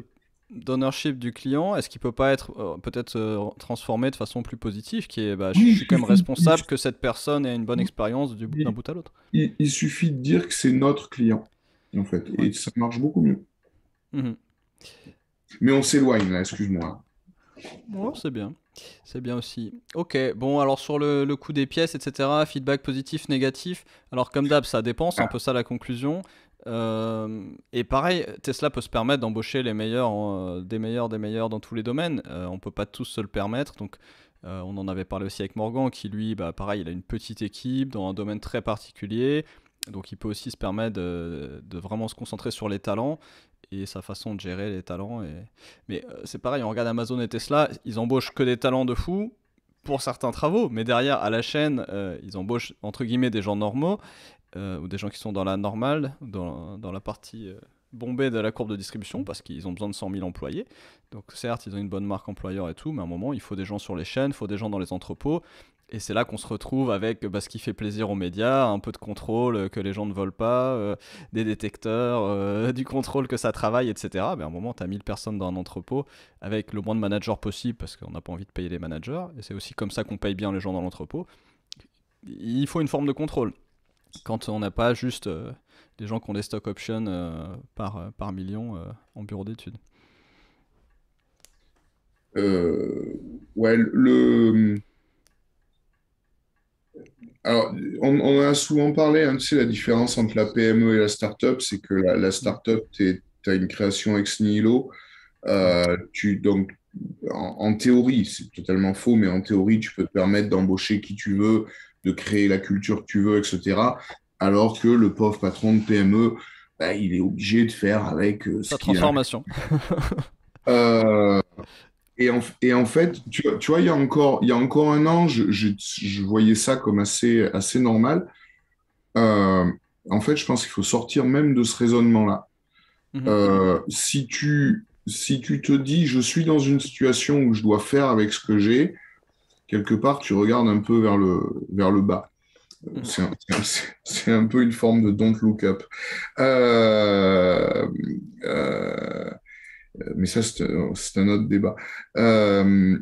d'ownership du client, est-ce qu'il peut pas être peut-être transformé de façon plus positive, qui est bah, je Oui, suis quand même responsable que cette personne ait une bonne expérience d'un il- bout à l'autre. il suffit de dire que c'est notre client, en fait, Ouais. et ça marche beaucoup mieux. Mhm. Mais on s'éloigne là, excuse-moi. Ouais, c'est bien aussi. Ok, bon alors sur le coût des pièces, etc., feedback positif, négatif, alors comme d'hab ça dépend, c'est un peu ça la conclusion. Et pareil, Tesla peut se permettre d'embaucher les meilleurs, des meilleurs dans tous les domaines. On peut pas tous se le permettre, donc on en avait parlé aussi avec Morgan, qui lui, bah, pareil, il a une petite équipe dans un domaine très particulier, donc il peut aussi se permettre de vraiment se concentrer sur les talents et sa façon de gérer les talents. Mais c'est pareil, on regarde Amazon et Tesla, ils embauchent que des talents de fou pour certains travaux, mais derrière, à la chaîne, ils embauchent entre guillemets des gens normaux, ou des gens qui sont dans la normale, dans la partie bombée de la courbe de distribution, parce qu'ils ont besoin de 100 000 employés. Donc certes, ils ont une bonne marque employeur et tout, mais à un moment, il faut des gens sur les chaînes, il faut des gens dans les entrepôts. Et c'est là qu'on se retrouve avec bah, ce qui fait plaisir aux médias, un peu de contrôle que les gens ne volent pas, des détecteurs, du contrôle que ça travaille, etc. Mais à un moment, tu as 1000 personnes dans un entrepôt avec le moins de managers possible parce qu'on n'a pas envie de payer les managers. Et c'est aussi comme ça qu'on paye bien les gens dans l'entrepôt. Il faut une forme de contrôle quand on n'a pas juste des gens qui ont des stock options par million en bureau d'études. Euh, ouais, alors, on en a souvent parlé, hein, tu sais, la différence entre la PME et la start-up, c'est que la Mm. start-up, tu as une création ex nihilo. Ouais. Donc, en théorie, c'est totalement faux, mais en théorie, tu peux te permettre d'embaucher qui tu veux, de créer la culture que tu veux, etc. Alors que le pauvre patron de PME, bah, il est obligé de faire avec ce Sa qu'il a. transformation. Euh, et en fait, tu vois, il y a encore un an, je voyais ça comme assez normal. Euh, En fait, je pense qu'il faut sortir même de ce raisonnement-là. Mhm. Si tu te dis, je suis dans une situation où je dois faire avec ce que j'ai, quelque part, tu regardes un peu vers le bas. Mhm. C'est un peu une forme de don't look up. Euh, euh, mais ça, c'est un autre débat. Euh,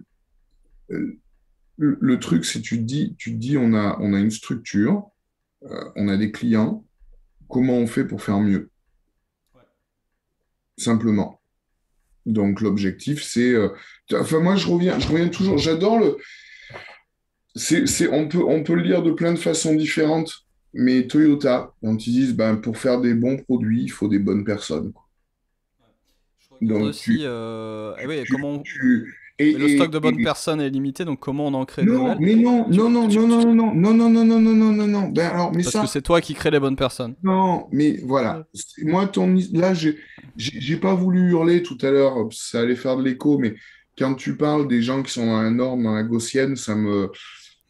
le truc, c'est tu te dis, on a une structure, on a des clients, comment on fait pour faire mieux? Simplement. Donc l'objectif, c'est, enfin moi je reviens toujours. J'adore le, on peut le lire de plein de façons différentes. Mais Toyota, quand ils disent, ben, pour faire des bons produits, il faut des bonnes personnes, quoi. Je regarde Donc aussi, oui, mais le stock de bonnes personnes est limité, donc comment on en crée de non, nouvelles? mais non, Tu- non, non, tu- non, tu- non, non, non, non, non, non, non, non, non, non. Ben alors, mais Parce que ça, c'est toi qui crée les bonnes personnes. non, mais Ouais. voilà. Moi, là, j'ai pas voulu hurler tout à l'heure, ça allait faire de l'écho, mais quand tu parles des gens qui sont dans la norme, dans la gaussienne,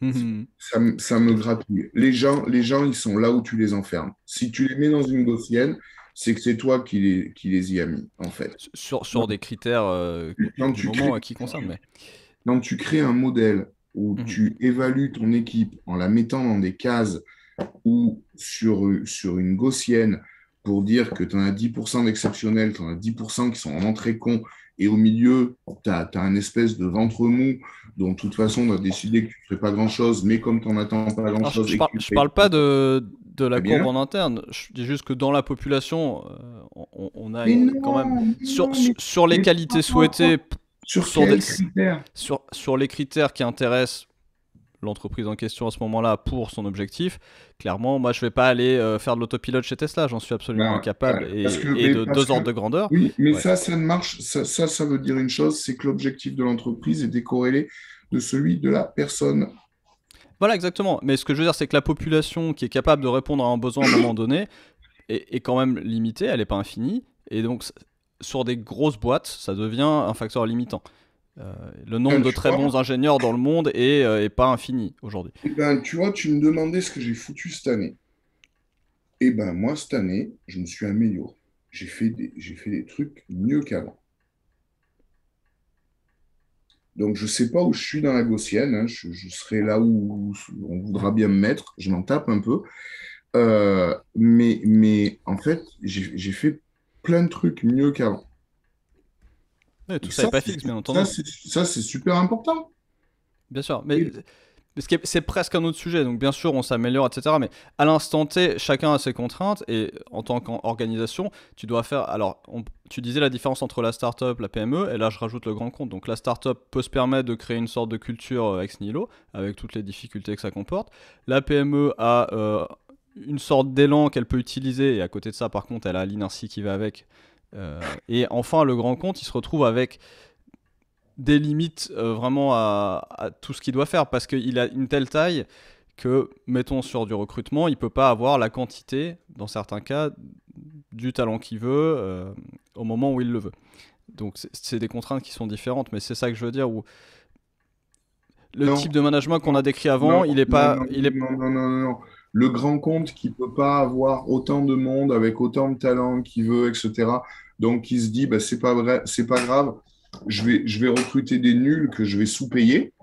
Mhm. ça me gratouille. Les gens, ils sont là où tu les enfermes. Si tu les mets dans une gaussienne, c'est que c'est toi qui les y as mis, en fait. Sur des critères Quand du tu crées, moment qui concernent, mais. quand tu crées un modèle où Mhm. tu évalues ton équipe en la mettant dans des cases ou sur une gaussienne pour dire que tu en as 10% d'exceptionnels, tu en as 10% qui sont vraiment très cons, et au milieu, tu as un espèce de ventre mou dont de toute façon, on a décidé que tu ne ferais pas grand-chose, mais comme tu n'en attends pas Alors, grand-chose et que tu je payes parle pas de la très courbe bien. en interne. Je dis juste que dans la population, on a Mais quand même non, mais non, sur les mais qualités souhaitées, sur sur des, quels critères? sur les critères qui intéressent l'entreprise en question à ce moment-là pour son objectif. Clairement, moi, je vais pas aller faire de l'autopilote chez Tesla. J'en suis absolument incapable et de Parce deux que, ordres de grandeur. oui, mais Ouais. ça ne marche. Ça veut dire une chose, c'est que l'objectif de l'entreprise est décorrélé de celui de la personne. Voilà, exactement. Mais ce que je veux dire, c'est que la population qui est capable de répondre à un besoin à un moment donné, est quand même limitée, elle n'est pas infinie. Et donc, sur des grosses boîtes, ça devient un facteur limitant. Euh, le nombre Ben, de tu très bons vois, ingénieurs dans le monde est pas infini aujourd'hui. tu vois, tu me demandais ce que j'ai foutu cette année. Et ben moi, cette année, je me suis amélioré. J'ai fait des trucs mieux qu'avant. Donc, je ne sais pas où je suis dans la gaussienne, hein. Je serai là où on voudra bien me mettre. Je m'en tape un peu. Mais en fait, j'ai fait plein de trucs mieux qu'avant. Ouais, Et tout ça est pas fixe, bien entendu. ça, c'est super important. Bien sûr, mais Et c'est presque un autre sujet, donc bien sûr on s'améliore, etc. Mais à l'instant T, chacun a ses contraintes, et en tant qu'organisation, tu dois faire... Alors, tu disais la différence entre la startup, la PME, et là je rajoute le grand compte. Donc la startup peut se permettre de créer une sorte de culture ex nihilo, avec toutes les difficultés que ça comporte. La PME a une sorte d'élan qu'elle peut utiliser, et à côté de ça, par contre, elle a l'inertie qui va avec. Et enfin, le grand compte, il se retrouve avec des limites vraiment à tout ce qu'il doit faire parce qu'il a une telle taille que, mettons sur du recrutement, il peut pas avoir la quantité, dans certains cas, du talent qu'il veut au moment où il le veut. Donc c'est des contraintes qui sont différentes, mais c'est ça que je veux dire, où le non, type de management qu'on a décrit non, avant, il est non, pas... non, Il est... non, non, non, non, non. Le grand compte qui peut pas avoir autant de monde avec autant de talent qu'il veut, etc. Donc, il se dit, bah, c'est pas vrai, c'est pas grave, je vais recruter des nuls que je vais sous-payer.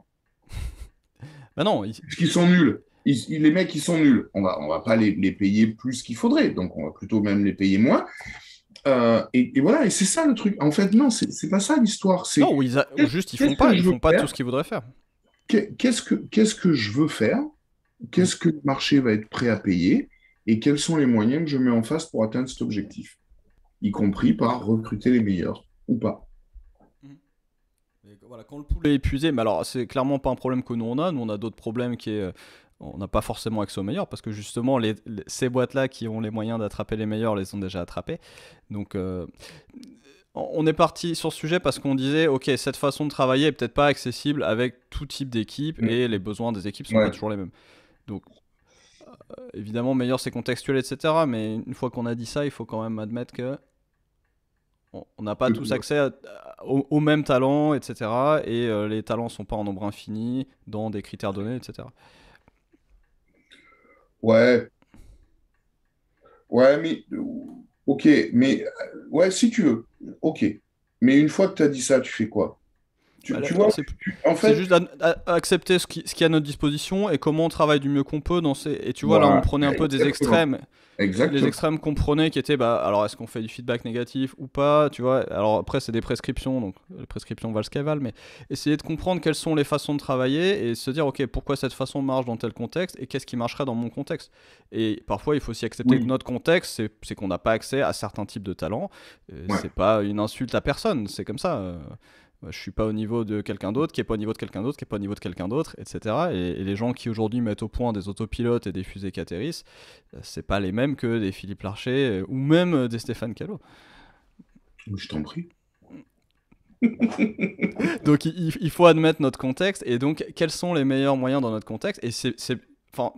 Bah non, Parce qu'ils sont nuls. Les mecs, ils sont nuls. On va pas les payer plus qu'il faudrait. Donc, on va plutôt même les payer moins. Et voilà, et c'est ça le truc. En fait, non, c'est pas ça l'histoire. C'est non, ou juste qu'est-ce que ils je veux font pas tout faire? ce qu'ils voudraient faire. Qu'est-ce que je veux faire? Mhm. Qu'est-ce que le marché va être prêt à payer? Et quels sont les moyens que je mets en face pour atteindre cet objectif? Y compris par recruter les meilleurs ou pas. Mhm. Et voilà, quand le poulet est épuisé, mais alors c'est clairement pas un problème que nous on a d'autres problèmes qui est on n'a pas forcément accès aux meilleurs parce que justement ces boîtes-là qui ont les moyens d'attraper les meilleurs les ont déjà attrapés. Donc on est parti sur ce sujet parce qu'on disait ok, cette façon de travailler est peut-être pas accessible avec tout type d'équipe Mm. et les besoins des équipes sont pas Ouais. toujours les mêmes. Donc évidemment meilleur c'est contextuel, etc. Mais une fois qu'on a dit ça, il faut quand même admettre que on n'a pas tous accès aux mêmes talents, etc. Et les talents sont pas en nombre infini dans des critères donnés, etc. Ouais, ouais, mais ok, mais ouais, si tu veux, ok. Mais une fois que tu as dit ça, tu fais quoi? Bah, Tu vois, en c'est fait, juste accepter ce qui est à notre disposition et comment on travaille du mieux qu'on peut dans ces... Et tu vois, là, on voilà, prenait un peu des exactement, extrêmes. Les exactement. extrêmes qu'on prenait qui étaient, bah, alors est-ce qu'on fait du feedback négatif ou pas, tu vois. Alors après, c'est des prescriptions, donc les prescriptions valent ce qu'elles valent, mais essayer de comprendre quelles sont les façons de travailler et se dire, ok, pourquoi cette façon marche dans tel contexte et qu'est-ce qui marcherait dans mon contexte. Et parfois, il faut aussi accepter que Oui, notre contexte, c'est qu'on n'a pas accès à certains types de talents. ouais. C'est pas une insulte à personne, c'est comme ça. Je suis pas au niveau de quelqu'un d'autre, qui est pas au niveau de quelqu'un d'autre, qui est pas au niveau de quelqu'un d'autre, etc. Et les gens qui aujourd'hui mettent au point des autopilotes et des fusées qui atterrissent, c'est pas les mêmes que des Philippe Larcher ou même des Stéphane Callot. Je t'en prie. Donc il faut admettre notre contexte et donc quels sont les meilleurs moyens dans notre contexte. Et enfin,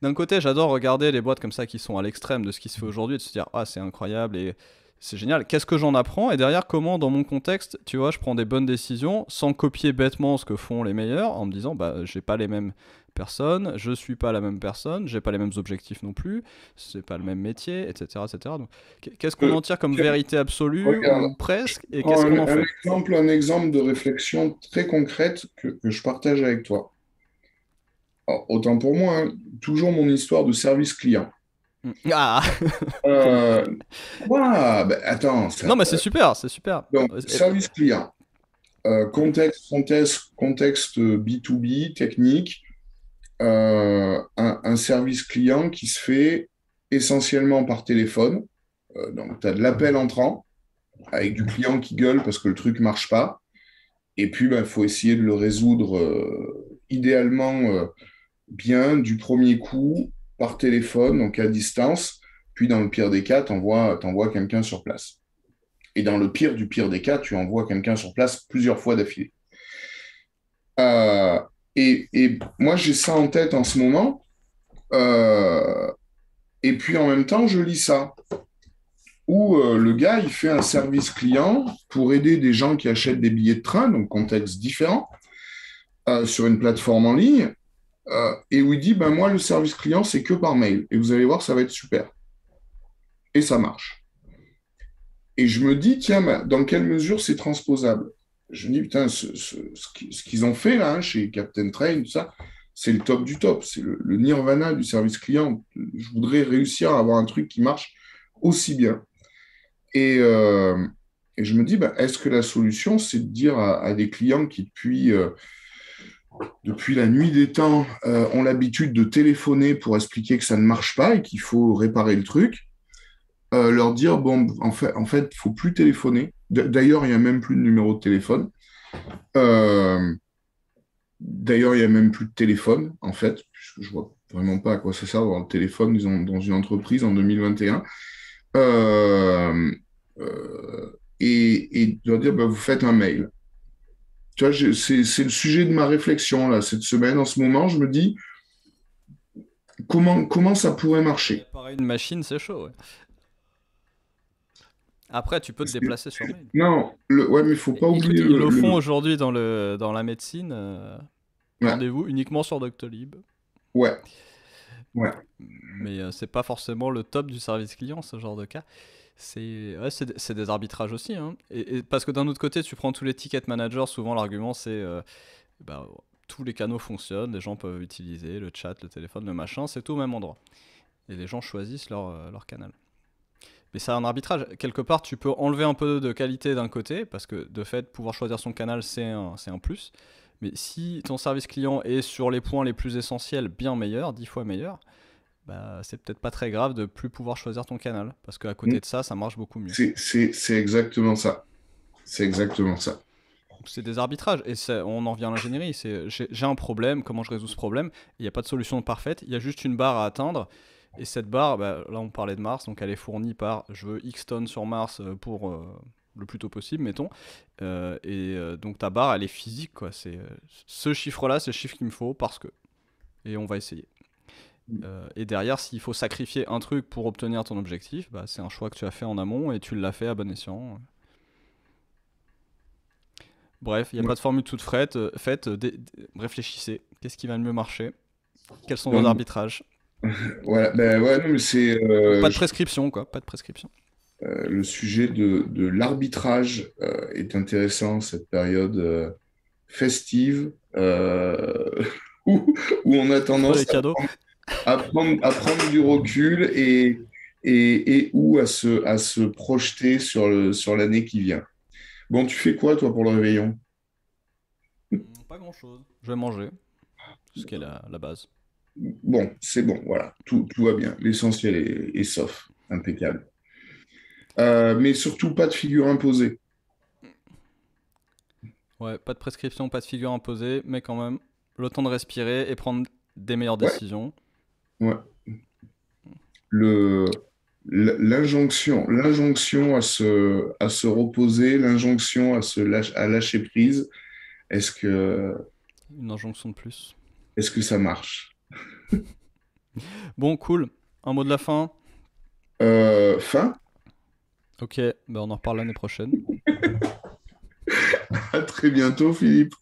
d'un côté, j'adore regarder les boîtes comme ça qui sont à l'extrême de ce qui se fait aujourd'hui et de se dire ah c'est incroyable et c'est génial. Qu'est-ce que j'en apprends et derrière comment dans mon contexte, tu vois, je prends des bonnes décisions sans copier bêtement ce que font les meilleurs en me disant bah j'ai pas les mêmes personnes, je suis pas la même personne, j'ai pas les mêmes objectifs non plus, c'est pas le même métier, etc., etc. Donc qu'est-ce qu'on Euh, en tire comme tiens, vérité absolue regarde, ou presque et prends qu'est-ce qu'on en fait? un exemple de réflexion très concrète que je partage avec toi. Alors, autant pour moi, hein, toujours mon histoire de service client. Ah. Euh, Quoi? Ben, attends, Non, ça, mais c'est super, c'est super. donc, service client, contexte B2B, technique, un service client qui se fait essentiellement par téléphone. Donc, tu as de l'appel entrant avec du client qui gueule parce que le truc marche pas. Et puis, il faut essayer de le résoudre idéalement bien du premier coup par téléphone, donc à distance. Puis, dans le pire des cas, t'envoies quelqu'un sur place. Et dans le pire du pire des cas, tu envoies quelqu'un sur place plusieurs fois d'affilée. Euh, et moi, j'ai ça en tête en ce moment. Euh, et puis en même temps, je lis ça, où le gars, il fait un service client pour aider des gens qui achètent des billets de train, donc contexte différent, sur une plateforme en ligne, et où il dit, ben moi, le service client, c'est que par mail. Et vous allez voir, ça va être super. Et ça marche. Et je me dis, tiens, ben, dans quelle mesure c'est transposable? je me dis, putain, ce qu'ils ont fait là, hein, chez Captain Train, tout ça, c'est le top du top. C'est le nirvana du service client. Je voudrais réussir à avoir un truc qui marche aussi bien. Et, euh, et je me dis, bah, est-ce que la solution, c'est de dire à des clients qui, depuis la nuit des temps, ont l'habitude de téléphoner pour expliquer que ça ne marche pas et qu'il faut réparer le truc, leur dire, bon, en fait, faut plus téléphoner. D'ailleurs, il n'y a même plus de numéro de téléphone. Euh, D'ailleurs, il n'y a même plus de téléphone, en fait, puisque je vois vraiment pas à quoi ça sert d'avoir le téléphone dans une entreprise en 2021. Euh, et de leur dire, bah, vous faites un mail. Tu vois, c'est le sujet de ma réflexion, là, cette semaine. En ce moment, je me dis, comment ça pourrait marcher? Réparer une machine, c'est chaud, ouais. Après, tu peux te Parce que, déplacer sur mail. non, ouais, mais il faut pas Écoute, oublier ils le font aujourd'hui dans la médecine. Ouais, Rendez-vous uniquement sur Doctolib. ouais, ouais. Mais c'est pas forcément le top du service client, ce genre de cas. C'est des arbitrages aussi, hein. Et parce que d'un autre côté, tu prends tous les ticket managers, souvent l'argument c'est bah, tous les canaux fonctionnent, les gens peuvent utiliser le chat, le téléphone, le machin, c'est tout au même endroit. Et les gens choisissent leur canal. Mais c'est un arbitrage. Quelque part, tu peux enlever un peu de qualité d'un côté, parce que de fait, pouvoir choisir son canal, c'est un plus. Mais si ton service client est sur les points les plus essentiels bien meilleur, 10 fois meilleur, bah, c'est peut-être pas très grave de plus pouvoir choisir ton canal. Parce qu'à Mm. côté de ça, ça marche beaucoup mieux. C'est exactement ça. C'est exactement ça. C'est des arbitrages. Et on en revient à l'ingénierie. J'ai un problème, comment je résous ce problème? Il n'y a pas de solution parfaite. Il y a juste une barre à atteindre. Et cette barre, bah, là on parlait de Mars, donc elle est fournie par je veux X tonnes sur Mars pour le plus tôt possible, mettons. Donc ta barre, elle est physique, quoi. C'est ce chiffre-là, c'est le chiffre qu'il me faut parce que. Et on va essayer. Et derrière, s'il faut sacrifier un truc pour obtenir ton objectif, bah, c'est un choix que tu as fait en amont et tu l'as fait à bon escient. Bref, il n'y a Ouais. pas de formule toute faite. Réfléchissez. Qu'est-ce qui va le mieux marcher? Quels sont vos Donc, arbitrages? voilà, ben ouais, non, mais c'est Pas de prescription, quoi. Pas de prescription. le sujet de l'arbitrage est intéressant, cette période festive où, où on a Entre tendance les cadeaux. à prendre du recul et où à se projeter sur l'année qui vient. Bon, tu fais quoi, toi, pour le réveillon? Pas grand-chose. Je vais manger. Ce qui est la base. Bon, c'est bon, voilà, tout va bien. L'essentiel est sauf, impeccable. Mais surtout, pas de figure imposée. Ouais, pas de prescription, pas de figure imposée, mais quand même, le temps de respirer et prendre des meilleures Ouais, décisions. ouais. Le, l'injonction à se reposer, l'injonction à lâcher prise, est-ce que, Une injonction de plus. est-ce que ça marche? Bon, cool. Un mot de la fin. Fin, Ok, bah on en reparle l'année prochaine. à très bientôt, Philippe.